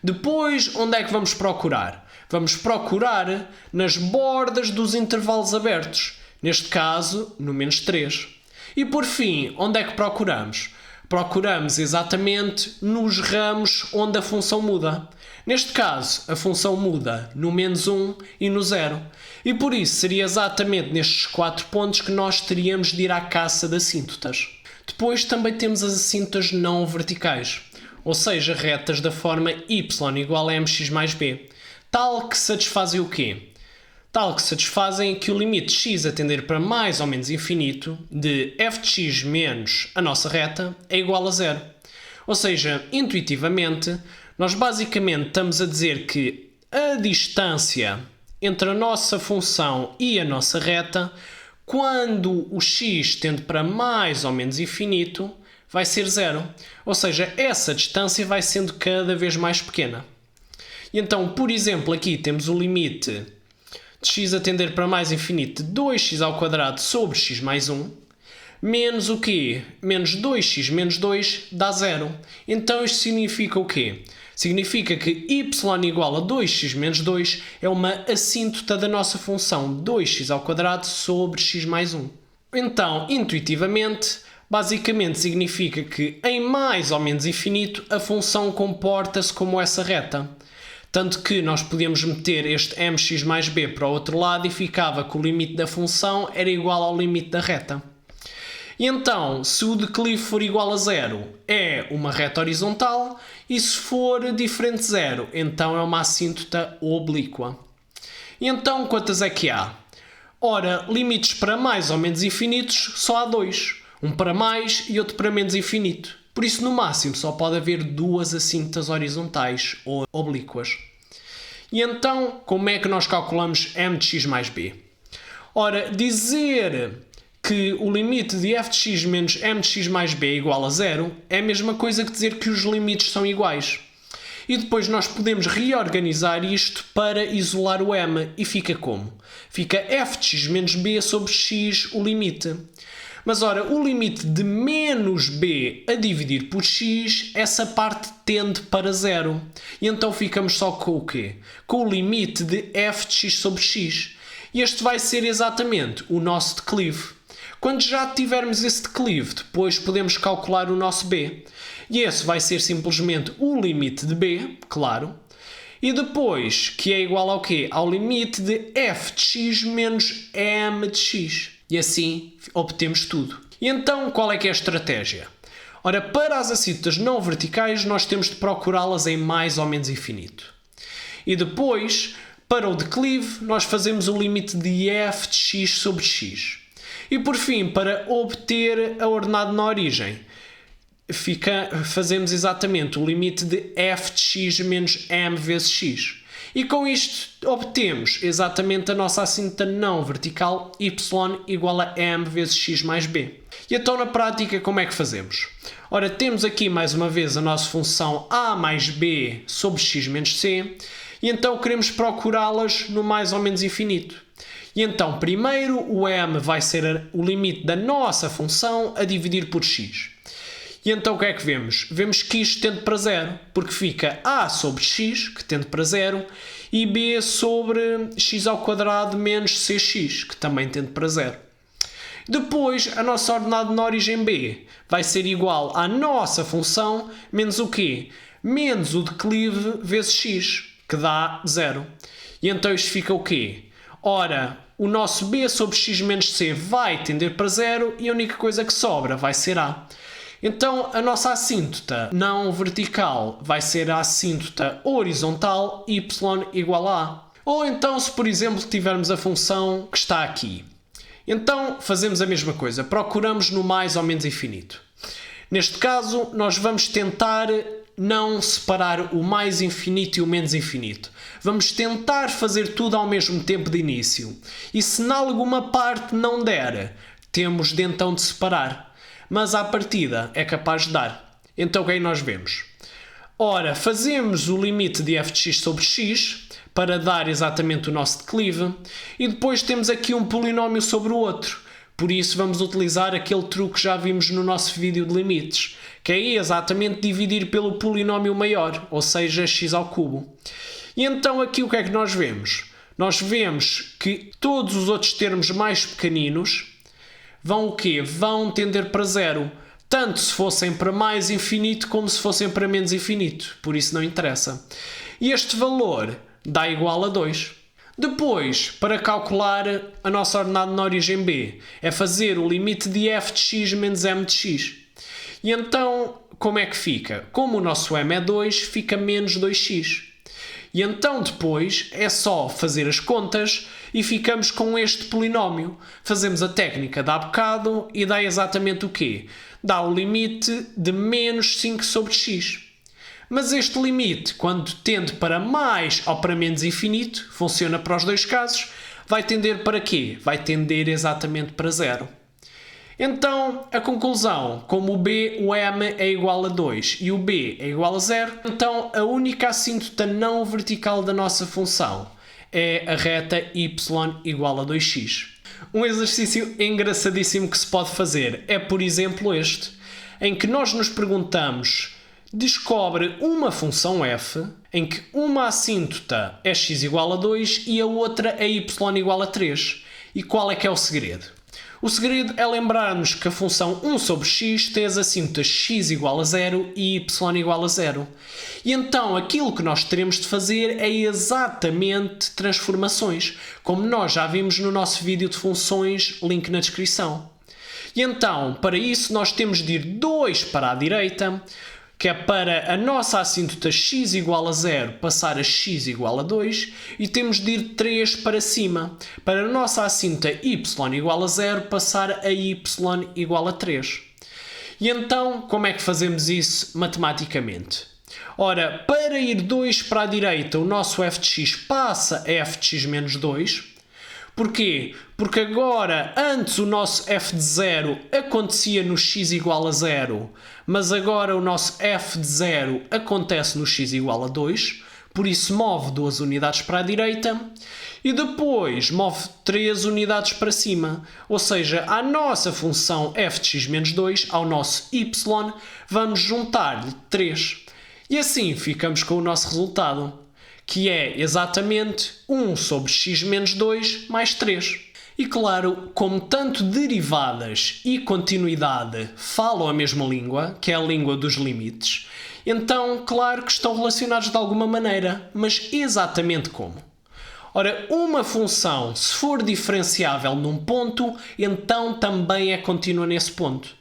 Depois, onde é que vamos procurar? Vamos procurar nas bordas dos intervalos abertos. Neste caso, no menos 3. E por fim, onde é que procuramos? Procuramos exatamente nos ramos onde a função muda. Neste caso, a função muda no menos 1 e no 0. E por isso seria exatamente nestes 4 pontos que nós teríamos de ir à caça de assíntotas. Depois também temos as assíntotas não verticais, ou seja, retas da forma y igual a mx mais b, tal que satisfazem o quê? Tal que satisfazem que o limite de x a tender para mais ou menos infinito de f de x menos a nossa reta é igual a 0. Ou seja, intuitivamente, nós basicamente estamos a dizer que a distância entre a nossa função e a nossa reta, quando o x tende para mais ou menos infinito, vai ser 0. Ou seja, essa distância vai sendo cada vez mais pequena. E então, por exemplo, aqui temos o limite de x a tender para mais infinito de 2x ao quadrado sobre x mais 1, menos o quê? Menos 2x menos 2 dá 0. Então isto significa o quê? Significa que y igual a 2x menos 2 é uma assíntota da nossa função 2x ao quadrado sobre x mais 1. Então, intuitivamente, basicamente significa que em mais ou menos infinito a função comporta-se como essa reta. Tanto que nós podíamos meter este mx mais b para o outro lado e ficava que o limite da função era igual ao limite da reta. E então, se o declive for igual a 0, é uma reta horizontal, e se for diferente de 0, então é uma assíntota oblíqua. E então, quantas é que há? Ora, limites para mais ou menos infinitos só há 2. Um para mais e outro para menos infinito. Por isso, no máximo, só pode haver 2 assíntotas horizontais ou oblíquas. E então, como é que nós calculamos m de x mais b? Ora, dizer que o limite de f de x menos m de x mais b é igual a 0 é a mesma coisa que dizer que os limites são iguais. E depois nós podemos reorganizar isto para isolar o m. E fica como? Fica f de x menos b sobre x o limite. Mas ora, o limite de menos b a dividir por x, essa parte tende para 0. E então ficamos só com o quê? Com o limite de f de x sobre x. E este vai ser exatamente o nosso declive. Quando já tivermos esse declive, depois podemos calcular o nosso b. E esse vai ser simplesmente o limite de b, claro. E depois, que é igual ao quê? Ao limite de f de x menos m de x. E assim obtemos tudo. E então, qual é que é a estratégia? Ora, para as assíntotas não verticais, nós temos de procurá-las em mais ou menos infinito. E depois, para o declive, nós fazemos o limite de f de x sobre x. E por fim, para obter a ordenada na origem, fazemos exatamente o limite de f de x menos m vezes x. E com isto obtemos exatamente a nossa assíntota não vertical y igual a m vezes x mais b. E então na prática como é que fazemos? Ora, temos aqui mais uma vez a nossa função a mais b sobre x menos c e então queremos procurá-las no mais ou menos infinito. E então primeiro o m vai ser o limite da nossa função a dividir por x. E então o que é que vemos? Vemos que isto tende para zero, porque fica a sobre x, que tende para zero, e b sobre x ao quadrado menos cx, que também tende para zero. Depois, a nossa ordenada na origem b vai ser igual à nossa função menos o quê? Menos o declive vezes x, que dá zero. E então isto fica o quê? Ora, o nosso b sobre x menos c vai tender para zero e a única coisa que sobra vai ser a. Então, a nossa assíntota não vertical vai ser a assíntota horizontal y igual a a. Ou então, se por exemplo tivermos a função que está aqui. Então, fazemos a mesma coisa, procuramos no mais ou menos infinito. Neste caso, nós vamos tentar não separar o mais infinito e o menos infinito. Vamos tentar fazer tudo ao mesmo tempo de início. E se em alguma parte não der, temos de então de separar. Mas à partida é capaz de dar. Então o que aí nós vemos? Ora, fazemos o limite de f de x sobre x para dar exatamente o nosso declive e depois temos aqui um polinómio sobre o outro. Por isso vamos utilizar aquele truque que já vimos no nosso vídeo de limites, que é exatamente dividir pelo polinómio maior, ou seja, x ao cubo. E então aqui o que é que nós vemos? Nós vemos que todos os outros termos mais pequeninos vão o quê? Vão tender para zero. Tanto se fossem para mais infinito como se fossem para menos infinito. Por isso não interessa. E este valor dá igual a 2. Depois, para calcular a nossa ordenada na origem b, é fazer o limite de f de x menos m de x. E então, como é que fica? Como o nosso m é 2, fica menos 2x. E então depois é só fazer as contas e ficamos com este polinómio. Fazemos a técnica de há bocado e dá exatamente o quê? Dá o limite de menos 5 sobre x. Mas este limite, quando tende para mais ou para menos infinito, funciona para os dois casos, vai tender para quê? Vai tender exatamente para zero. Então, a conclusão, como o b, o m é igual a 2 e o b é igual a 0, então a única assíntota não vertical da nossa função é a reta y igual a 2x. Um exercício engraçadíssimo que se pode fazer é, por exemplo, este, em que nós nos perguntamos, descobre uma função f em que uma assíntota é x igual a 2 e a outra é y igual a 3. E qual é que é o segredo? O segredo é lembrar-nos que a função 1 sobre x tem as assíntotas x igual a 0 e y igual a 0. E então aquilo que nós teremos de fazer é exatamente transformações, como nós já vimos no nosso vídeo de funções, link na descrição. E então, para isso, nós temos de ir 2 para a direita, que é para a nossa assíntota x igual a 0 passar a x igual a 2, e temos de ir 3 para cima, para a nossa assíntota y igual a 0 passar a y igual a 3. E então, como é que fazemos isso matematicamente? Ora, para ir 2 para a direita, o nosso f de x passa a f de x menos 2. Porquê? Porque agora, antes o nosso f de 0 acontecia no x igual a 0, mas agora o nosso f de 0 acontece no x igual a 2, por isso move 2 unidades para a direita, e depois move 3 unidades para cima, ou seja, à nossa função f de x menos 2, ao nosso y, vamos juntar-lhe 3. E assim ficamos com o nosso resultado, que é exatamente 1 sobre x menos 2 mais 3. E claro, como tanto derivadas e continuidade falam a mesma língua, que é a língua dos limites, então claro que estão relacionados de alguma maneira, mas exatamente como? Ora, uma função, se for diferenciável num ponto, então também é contínua nesse ponto.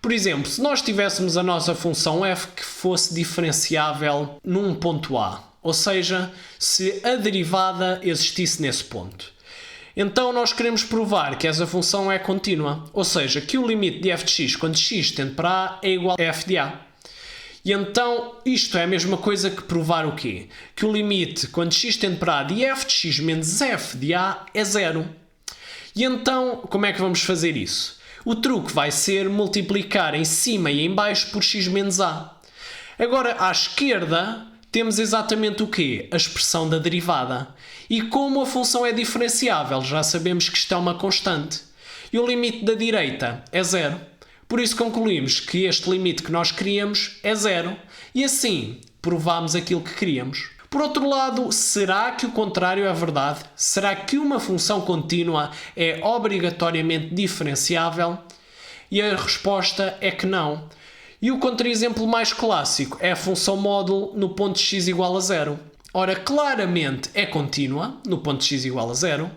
Por exemplo, se nós tivéssemos a nossa função f que fosse diferenciável num ponto A, ou seja, se a derivada existisse nesse ponto. Então nós queremos provar que essa função é contínua, ou seja, que o limite de f de x quando x tende para A é igual a f de A. E então isto é a mesma coisa que provar o quê? Que o limite quando x tende para A de f de x menos f de A é zero. E então como é que vamos fazer isso? O truque vai ser multiplicar em cima e em baixo por x menos A. Agora à esquerda temos exatamente o quê? A expressão da derivada. E como a função é diferenciável, já sabemos que isto é uma constante. E o limite da direita é zero. Por isso concluímos que este limite que nós queríamos é zero. E assim provamos aquilo que queríamos. Por outro lado, será que o contrário é verdade? Será que uma função contínua é obrigatoriamente diferenciável? E a resposta é que não. E o contra-exemplo mais clássico é a função módulo no ponto de x igual a zero. Ora, claramente é contínua no ponto de x igual a zero,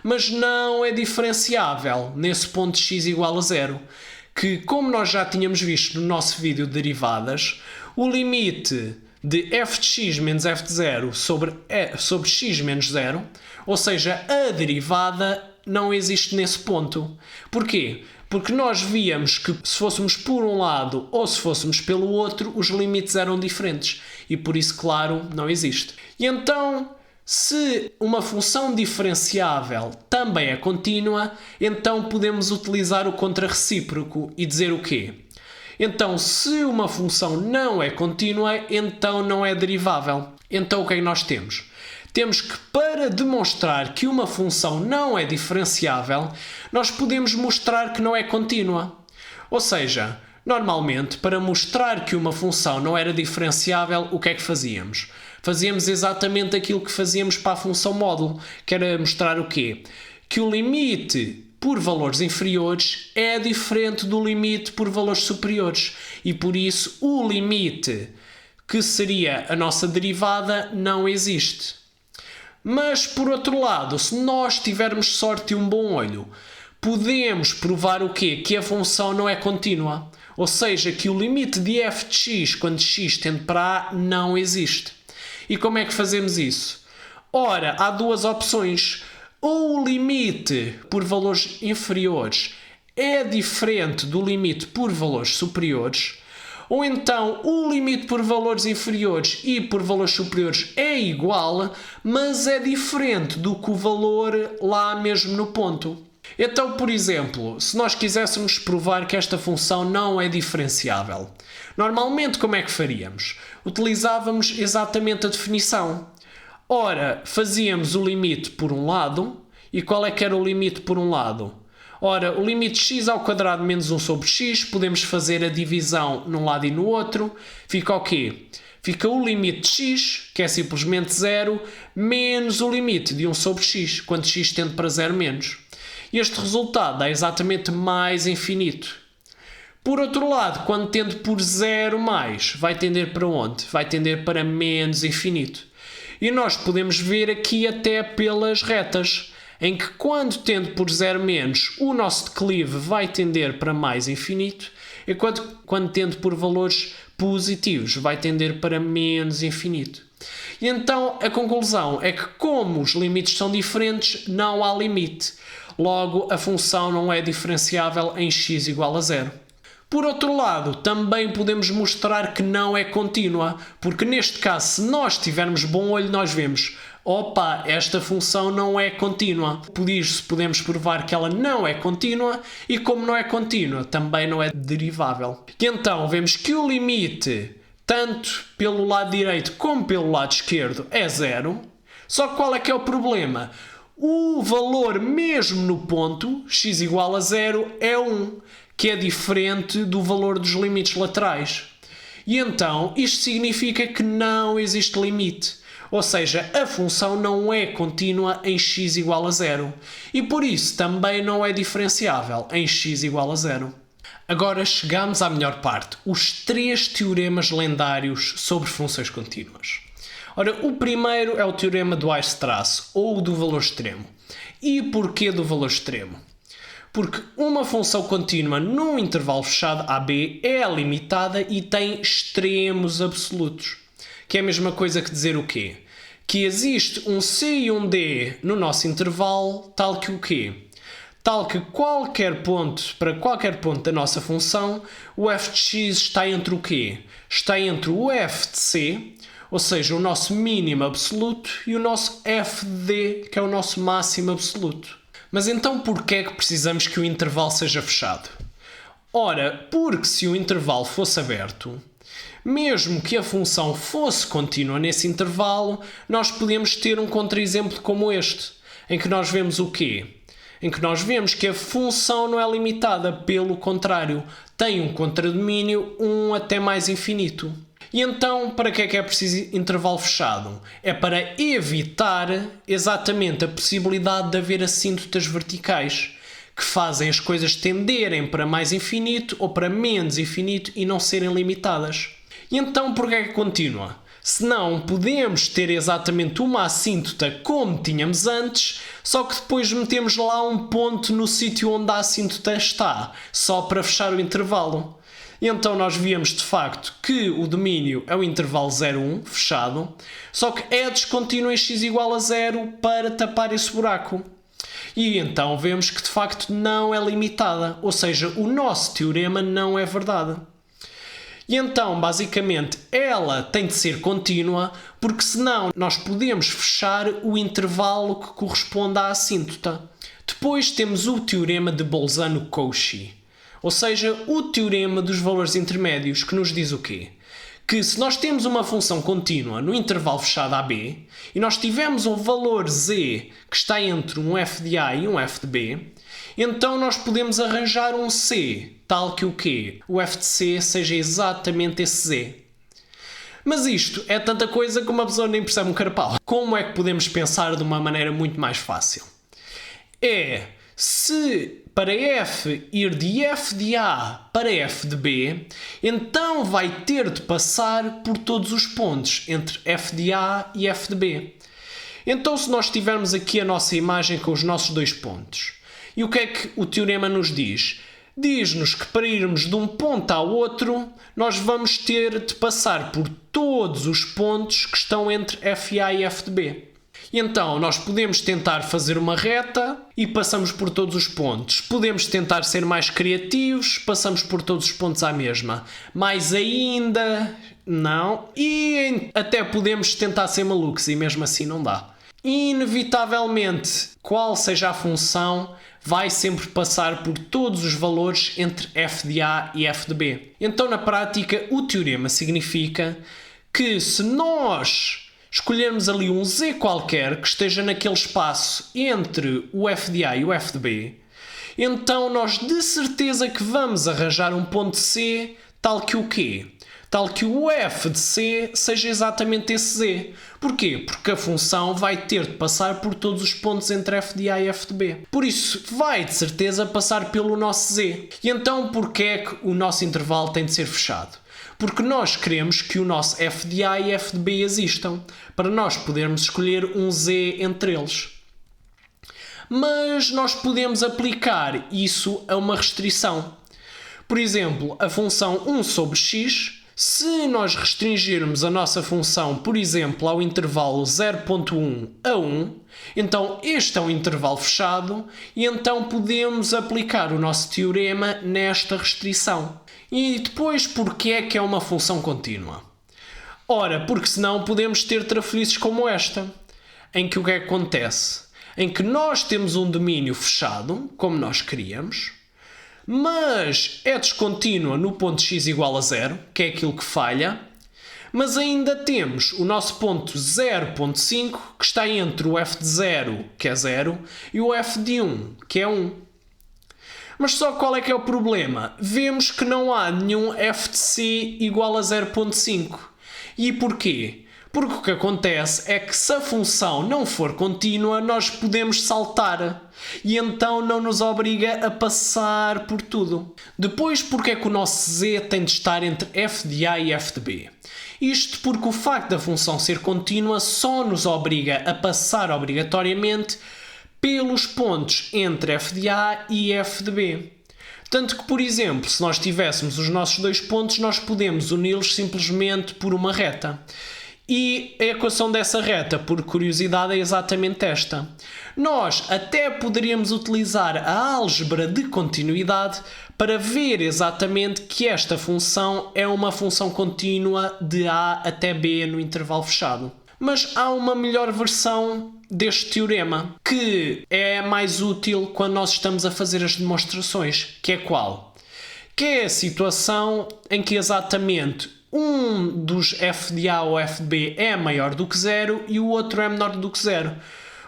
mas não é diferenciável nesse ponto de x igual a zero, que, como nós já tínhamos visto no nosso vídeo de derivadas, o limite de f de x menos f de zero sobre x menos zero, ou seja, a derivada não existe nesse ponto. Porquê? Porque nós víamos que se fôssemos por um lado ou se fôssemos pelo outro, os limites eram diferentes. E por isso, claro, não existe. E então, se uma função diferenciável também é contínua, então podemos utilizar o contrarrecíproco e dizer o quê? Então, se uma função não é contínua, então não é derivável. Então, o que é que nós temos? Temos que, para demonstrar que uma função não é diferenciável, nós podemos mostrar que não é contínua. Ou seja, normalmente, para mostrar que uma função não era diferenciável, o que é que fazíamos? Fazíamos exatamente aquilo que fazíamos para a função módulo, que era mostrar o quê? Que o limite por valores inferiores é diferente do limite por valores superiores. E por isso, o limite que seria a nossa derivada não existe. Mas, por outro lado, se nós tivermos sorte e um bom olho, podemos provar o quê? Que a função não é contínua. Ou seja, que o limite de f de x quando x tende para A não existe. E como é que fazemos isso? Ora, há duas opções. Ou o limite por valores inferiores é diferente do limite por valores superiores, ou então o limite por valores inferiores e por valores superiores é igual, mas é diferente do que o valor lá mesmo no ponto. Então, por exemplo, se nós quiséssemos provar que esta função não é diferenciável, normalmente como é que faríamos? Utilizávamos exatamente a definição. Ora, fazíamos o limite por um lado, e qual é que era o limite por um lado? Ora, o limite de x ao quadrado menos 1 sobre x, podemos fazer a divisão num lado e no outro, fica o quê? Fica o limite de x, que é simplesmente 0, menos o limite de 1 sobre x, quando x tende para 0 menos. Este resultado dá exatamente mais infinito. Por outro lado, quando tende por 0 mais, vai tender para onde? Vai tender para menos infinito. E nós podemos ver aqui até pelas retas, em que quando tende por 0 menos, o nosso declive vai tender para mais infinito, enquanto quando tende por valores positivos, vai tender para menos infinito. E então a conclusão é que, como os limites são diferentes, não há limite. Logo, a função não é diferenciável em x igual a 0. Por outro lado, também podemos mostrar que não é contínua, porque neste caso, se nós tivermos bom olho, nós vemos, opa, esta função não é contínua. Por isso, podemos provar que ela não é contínua e, como não é contínua, também não é derivável. E então, vemos que o limite, tanto pelo lado direito como pelo lado esquerdo, é 0. Só que qual é que é o problema? O valor mesmo no ponto, x igual a 0, é 1, que é diferente do valor dos limites laterais. E então, isto significa que não existe limite. Ou seja, a função não é contínua em x igual a 0. E por isso também não é diferenciável em x igual a 0. Agora chegamos à melhor parte, os 3 teoremas lendários sobre funções contínuas. Ora, o primeiro é o teorema do Weierstrass, ou do valor extremo. E porquê do valor extremo? Porque uma função contínua num intervalo fechado AB é limitada e tem extremos absolutos. Que é a mesma coisa que dizer o quê? Que existe um C e um D no nosso intervalo, tal que o quê? Tal que para qualquer ponto da nossa função, o f de x está entre o quê? Está entre o f de c, ou seja, o nosso mínimo absoluto, e o nosso f de d, que é o nosso máximo absoluto. Mas então porquê é que precisamos que o intervalo seja fechado? Ora, porque se o intervalo fosse aberto, mesmo que a função fosse contínua nesse intervalo, nós podemos ter um contra-exemplo como este, em que nós vemos o quê? Em que nós vemos que a função não é limitada, pelo contrário, tem um contradomínio 1 até mais infinito. E então, para que é preciso intervalo fechado? É para evitar exatamente a possibilidade de haver assíntotas verticais, que fazem as coisas tenderem para mais infinito ou para menos infinito e não serem limitadas. E então, por que é contínua? Se não, podemos ter exatamente uma assíntota como tínhamos antes, só que depois metemos lá um ponto no sítio onde a assíntota está, só para fechar o intervalo. E então nós víamos de facto que o domínio é o intervalo 0,1, fechado, só que é descontínuo em x igual a 0 para tapar esse buraco. E então vemos que de facto não é limitada, ou seja, o nosso teorema não é verdade. E então, basicamente, ela tem de ser contínua, porque senão nós podemos fechar o intervalo que corresponde à assíntota. Depois temos o teorema de Bolzano-Cauchy, ou seja, o teorema dos valores intermédios, que nos diz o quê? Que se nós temos uma função contínua no intervalo fechado AB e nós tivermos um valor z que está entre um f de A e um f de B, então nós podemos arranjar um C, tal que o quê? O f de C seja exatamente esse z. Mas isto é tanta coisa que uma pessoa nem percebe um carpal. Como é que podemos pensar de uma maneira muito mais fácil? Se para f ir de f de A para f de B, então vai ter de passar por todos os pontos entre f de A e f de B. Então, se nós tivermos aqui a nossa imagem com os nossos dois pontos, e o que é que o teorema nos diz? Diz-nos que para irmos de um ponto ao outro, nós vamos ter de passar por todos os pontos que estão entre FA e f de B. E então, nós podemos tentar fazer uma reta e passamos por todos os pontos. Podemos tentar ser mais criativos, passamos por todos os pontos à mesma. Mais ainda, não. E até podemos tentar ser malucos e mesmo assim não dá. Inevitavelmente, qual seja a função, vai sempre passar por todos os valores entre f de A e f de B. Então, na prática, o teorema significa que se nós escolhermos ali um z qualquer que esteja naquele espaço entre o f de A e o f de B, então nós de certeza que vamos arranjar um ponto C tal que o quê? Tal que o f de C seja exatamente esse z. Porquê? Porque a função vai ter de passar por todos os pontos entre f de A e f de B. Por isso, vai de certeza passar pelo nosso z. E então, porquê é que o nosso intervalo tem de ser fechado? Porque nós queremos que o nosso f de A e f de B existam, para nós podermos escolher um z entre eles. Mas nós podemos aplicar isso a uma restrição. Por exemplo, a função 1 sobre x, se nós restringirmos a nossa função, por exemplo, ao intervalo 0.1 a 1, então este é um intervalo fechado e então podemos aplicar o nosso teorema nesta restrição. E depois, porquê é que é uma função contínua? Ora, porque senão podemos ter trafolhices como esta, em que o que é que acontece? Em que nós temos um domínio fechado, como nós queríamos, mas é descontínua no ponto x igual a 0, que é aquilo que falha, mas ainda temos o nosso ponto 0.5, que está entre o f de 0, que é 0, e o f de 1, que é 1. Mas só qual é que é o problema? Vemos que não há nenhum f de c igual a 0.5. E porquê? Porque o que acontece é que se a função não for contínua, nós podemos saltar. E então não nos obriga a passar por tudo. Depois, porque é que o nosso z tem de estar entre f de A e f de B? Isto porque o facto da função ser contínua só nos obriga a passar obrigatoriamente pelos pontos entre f de A e f de B. Tanto que, por exemplo, se nós tivéssemos os nossos dois pontos, nós podemos uni-los simplesmente por uma reta. E a equação dessa reta, por curiosidade, é exatamente esta. Nós até poderíamos utilizar a álgebra de continuidade para ver exatamente que esta função é uma função contínua de A até B no intervalo fechado. Mas há uma melhor versão deste teorema, que é mais útil quando nós estamos a fazer as demonstrações, que é qual? Que é a situação em que exatamente um dos f de A ou f de B é maior do que zero e o outro é menor do que zero.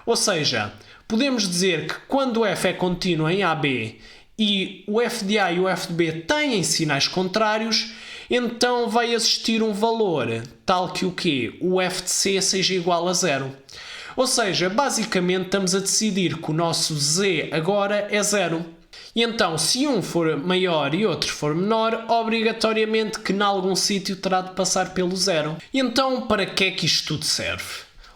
Ou seja, podemos dizer que quando o f é contínuo em AB e o f de A e o f de B têm sinais contrários, então vai existir um valor tal que o quê? O f de C seja igual a zero. Ou seja, basicamente estamos a decidir que o nosso z agora é zero. E então, se um for maior e outro for menor, obrigatoriamente que em algum sítio terá de passar pelo zero. E então, para que é que isto tudo serve?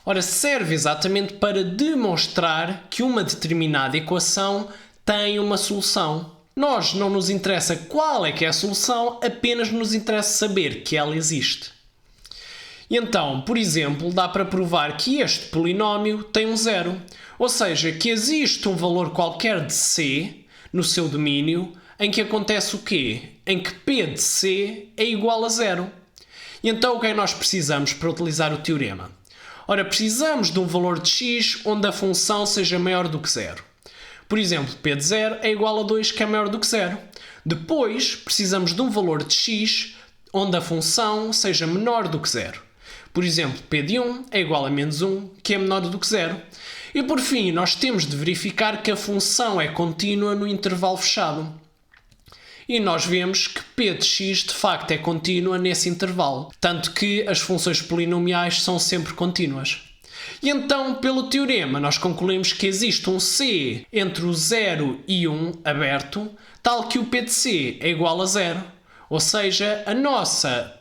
Ora, serve exatamente para demonstrar que uma determinada equação tem uma solução. Nós não nos interessa qual é que é a solução, apenas nos interessa saber que ela existe. E então, por exemplo, dá para provar que este polinómio tem um zero. Ou seja, que existe um valor qualquer de C no seu domínio em que acontece o quê? Em que P de C é igual a zero. E então o que é que nós precisamos para utilizar o teorema? Ora, precisamos de um valor de x onde a função seja maior do que zero. Por exemplo, P de 0 é igual a 2, que é maior do que zero. Depois, precisamos de um valor de x onde a função seja menor do que zero. Por exemplo, P de 1 é igual a menos 1, que é menor do que zero. E por fim, nós temos de verificar que a função é contínua no intervalo fechado. E nós vemos que P de x de facto é contínua nesse intervalo, tanto que as funções polinomiais são sempre contínuas. E então, pelo teorema, nós concluímos que existe um C entre o 0 e 1 aberto, tal que o P de C é igual a 0. Ou seja,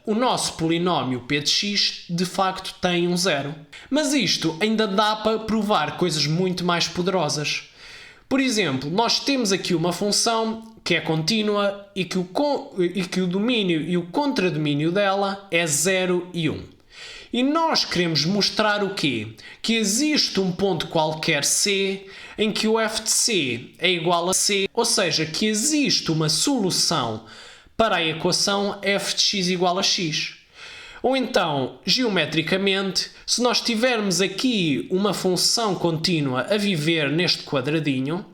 o nosso polinómio P de x de facto tem um 0. Mas isto ainda dá para provar coisas muito mais poderosas. Por exemplo, nós temos aqui uma função que é contínua e que o domínio e o contradomínio dela é 0 e 1. E nós queremos mostrar o quê? Que existe um ponto qualquer C em que o f de C é igual a C, ou seja, que existe uma solução para a equação f de x igual a x. Ou então, geometricamente, se nós tivermos aqui uma função contínua a viver neste quadradinho,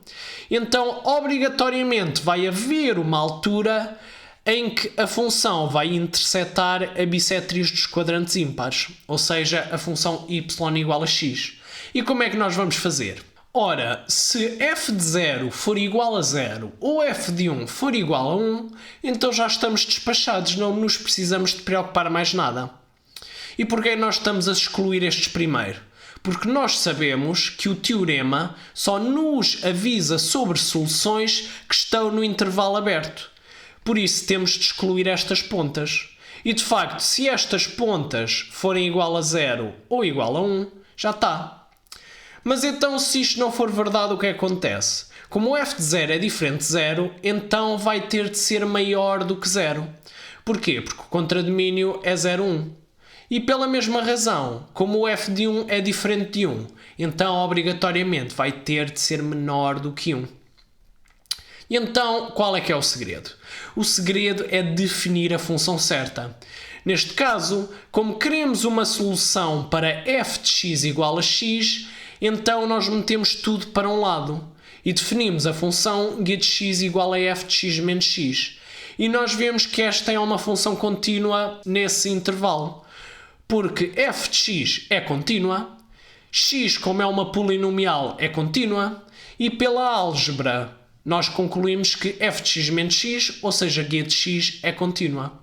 então obrigatoriamente vai haver uma altura em que a função vai intersetar a bissetriz dos quadrantes ímpares, ou seja, a função y igual a x. E como é que nós vamos fazer? Ora, se f de 0 for igual a 0 ou f de 1 for igual a 1, então já estamos despachados, não nos precisamos de preocupar mais nada. E porquê nós estamos a excluir estes primeiro? Porque nós sabemos que o teorema só nos avisa sobre soluções que estão no intervalo aberto. Por isso temos de excluir estas pontas. E de facto, se estas pontas forem igual a 0 ou igual a 1, já está. Mas então, se isto não for verdade, o que acontece? Como o f de 0 é diferente de 0, então vai ter de ser maior do que 0. Porquê? Porque o contradomínio é 0, 1. E pela mesma razão, como o f de 1 é diferente de 1, então obrigatoriamente vai ter de ser menor do que 1. E então, qual é que é o segredo? O segredo é definir a função certa. Neste caso, como queremos uma solução para f de x igual a x, então nós metemos tudo para um lado e definimos a função g de x igual a f de x menos x. E nós vemos que esta é uma função contínua nesse intervalo, porque f de x é contínua, x, como é uma polinomial, é contínua, e pela álgebra nós concluímos que f de x menos x, ou seja, g de x, é contínua.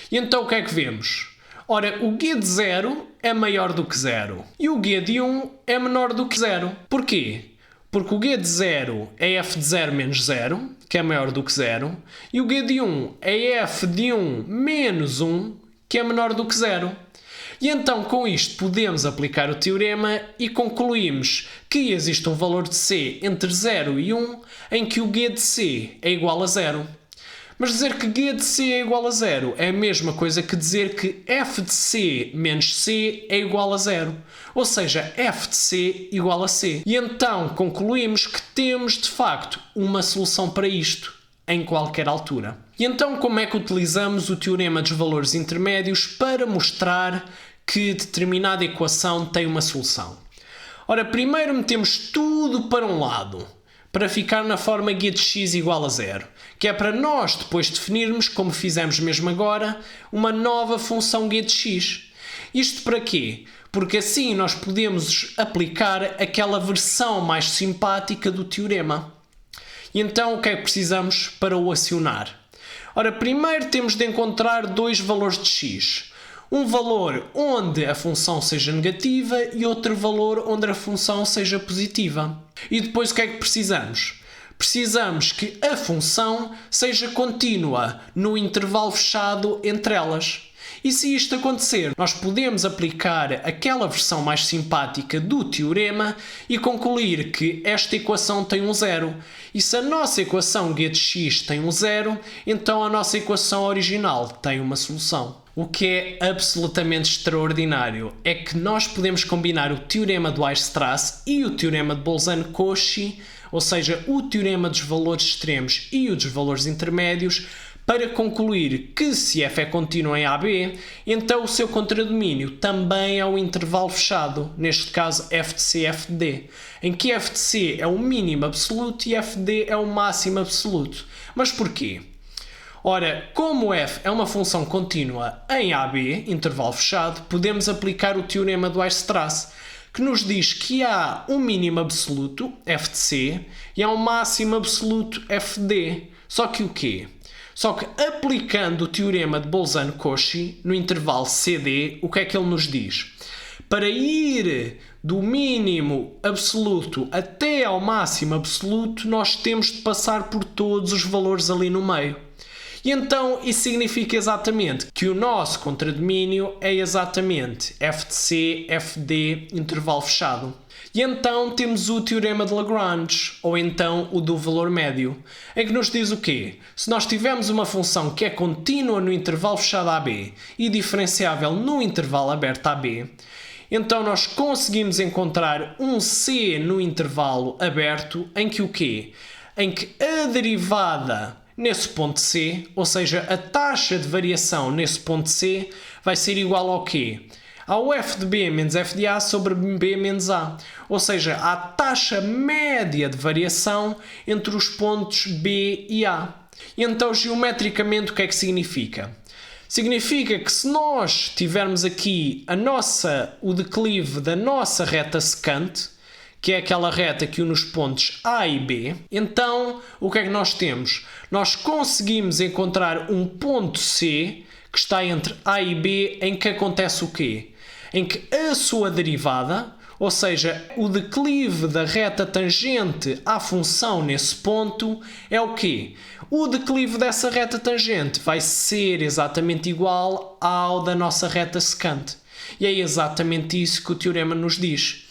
E então o que é que vemos? Ora, o g de 0 é maior do que 0 e o g de 1 é menor do que 0. Porquê? Porque o g de 0 é f de 0 menos 0, que é maior do que 0, e o g de 1 é f de 1 menos 1, que é menor do que 0. E então, com isto, podemos aplicar o teorema e concluímos que existe um valor de C entre 0 e 1 em que o G de C é igual a 0. Mas dizer que G de C é igual a 0 é a mesma coisa que dizer que f de C menos C é igual a 0. Ou seja, f de C igual a C. E então concluímos que temos, de facto, uma solução para isto, em qualquer altura. E então como é que utilizamos o teorema dos valores intermédios para mostrar que determinada equação tem uma solução? Ora, primeiro metemos tudo para um lado, para ficar na forma g de x igual a 0, que é para nós depois definirmos, como fizemos mesmo agora, uma nova função g de x. Isto para quê? Porque assim nós podemos aplicar aquela versão mais simpática do teorema. E então o que é que precisamos para o acionar? Ora, primeiro temos de encontrar dois valores de x. Um valor onde a função seja negativa e outro valor onde a função seja positiva. E depois o que é que precisamos? Precisamos que a função seja contínua no intervalo fechado entre elas. E se isto acontecer, nós podemos aplicar aquela versão mais simpática do teorema e concluir que esta equação tem um zero. E se a nossa equação g de x tem um zero, então a nossa equação original tem uma solução. O que é absolutamente extraordinário é que nós podemos combinar o teorema do Weierstrass e o teorema de Bolzano-Cauchy, ou seja, o teorema dos valores extremos e o dos valores intermédios, para concluir que se f é contínuo em AB, então o seu contradomínio também é um intervalo fechado, neste caso f de C, f de D, em que f de C é o mínimo absoluto e f de D é o máximo absoluto. Mas porquê? Ora, como f é uma função contínua em AB, intervalo fechado, podemos aplicar o teorema do Weierstrass, que nos diz que há um mínimo absoluto, f de C, e há um máximo absoluto, f de D. Só que o quê? Só que aplicando o teorema de Bolzano-Cauchy no intervalo CD, o que é que ele nos diz? Para ir do mínimo absoluto até ao máximo absoluto, nós temos de passar por todos os valores ali no meio. E então isso significa exatamente que o nosso contradomínio é exatamente f de C, f de D, intervalo fechado. E então temos o teorema de Lagrange, ou então o do valor médio, em que nos diz o quê? Se nós tivermos uma função que é contínua no intervalo fechado AB e diferenciável no intervalo aberto AB, então nós conseguimos encontrar um C no intervalo aberto em que o quê? Em que a derivada nesse ponto C, ou seja, a taxa de variação nesse ponto C, vai ser igual ao quê? Ao f de B menos f de A sobre B menos A. Ou seja, à taxa média de variação entre os pontos B e A. E então, geometricamente, o que é que significa? Significa que se nós tivermos aqui o declive da nossa reta secante, que é aquela reta que une os pontos A e B, então o que é que nós temos? Nós conseguimos encontrar um ponto C que está entre A e B em que acontece o quê? Em que a sua derivada, ou seja, o declive da reta tangente à função nesse ponto, é o quê? O declive dessa reta tangente vai ser exatamente igual ao da nossa reta secante. E é exatamente isso que o teorema nos diz.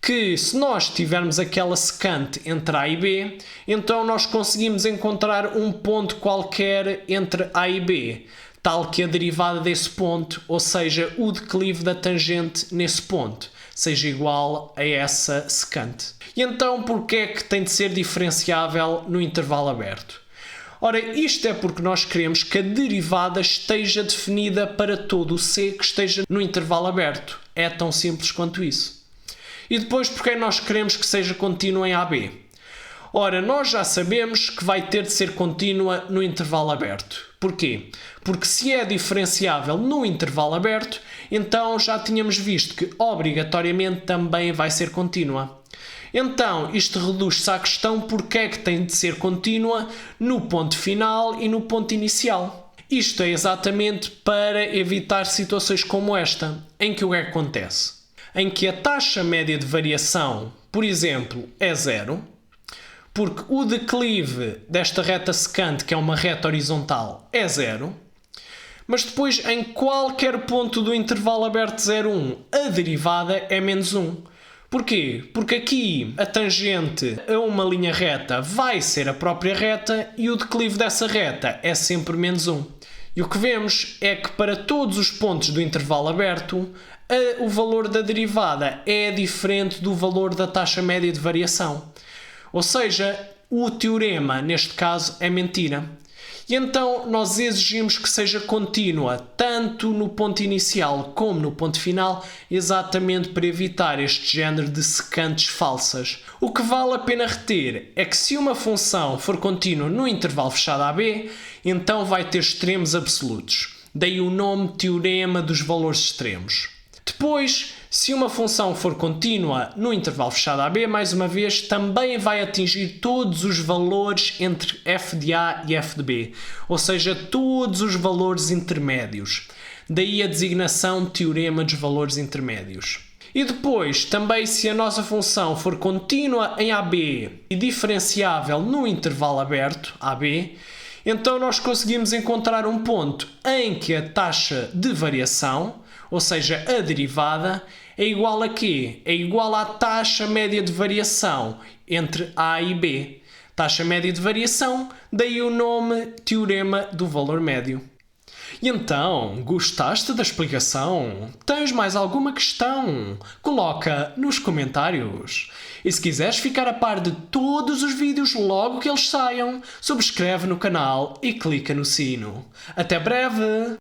Que se nós tivermos aquela secante entre A e B, então nós conseguimos encontrar um ponto qualquer entre A e B, tal que a derivada desse ponto, ou seja, o declive da tangente nesse ponto, seja igual a essa secante. E então, porquê é que tem de ser diferenciável no intervalo aberto? Ora, isto é porque nós queremos que a derivada esteja definida para todo o C que esteja no intervalo aberto. É tão simples quanto isso. E depois, porque nós queremos que seja contínua em AB? Ora, nós já sabemos que vai ter de ser contínua no intervalo aberto. Porquê? Porque se é diferenciável no intervalo aberto, então já tínhamos visto que obrigatoriamente também vai ser contínua. Então, isto reduz-se à questão porque é que tem de ser contínua no ponto final e no ponto inicial. Isto é exatamente para evitar situações como esta, em que o que é que acontece? Em que a taxa média de variação, por exemplo, é zero, porque o declive desta reta secante, que é uma reta horizontal, é zero, Mas depois, em qualquer ponto do intervalo aberto 0, 1, a derivada é menos 1. Porquê? Porque aqui a tangente a uma linha reta vai ser a própria reta e o declive dessa reta é sempre menos 1. E o que vemos é que para todos os pontos do intervalo aberto, o valor da derivada é diferente do valor da taxa média de variação. Ou seja, o teorema, neste caso, é mentira. E então nós exigimos que seja contínua, tanto no ponto inicial como no ponto final, exatamente para evitar este género de secantes falsas. O que vale a pena reter é que se uma função for contínua no intervalo fechado AB, então vai ter extremos absolutos. Daí o nome teorema dos valores extremos. Depois, se uma função for contínua no intervalo fechado AB, mais uma vez, também vai atingir todos os valores entre f de A e f de B, ou seja, todos os valores intermédios. Daí a designação teorema dos valores intermédios. E depois, também se a nossa função for contínua em AB e diferenciável no intervalo aberto, AB, então nós conseguimos encontrar um ponto em que a taxa de variação, ou seja, a derivada, é igual a quê? É igual à taxa média de variação entre A e B. Taxa média de variação, daí o nome teorema do valor médio. E então, gostaste da explicação? Tens mais alguma questão? Coloca nos comentários. E se quiseres ficar a par de todos os vídeos logo que eles saiam, subscreve no canal e clica no sino. Até breve!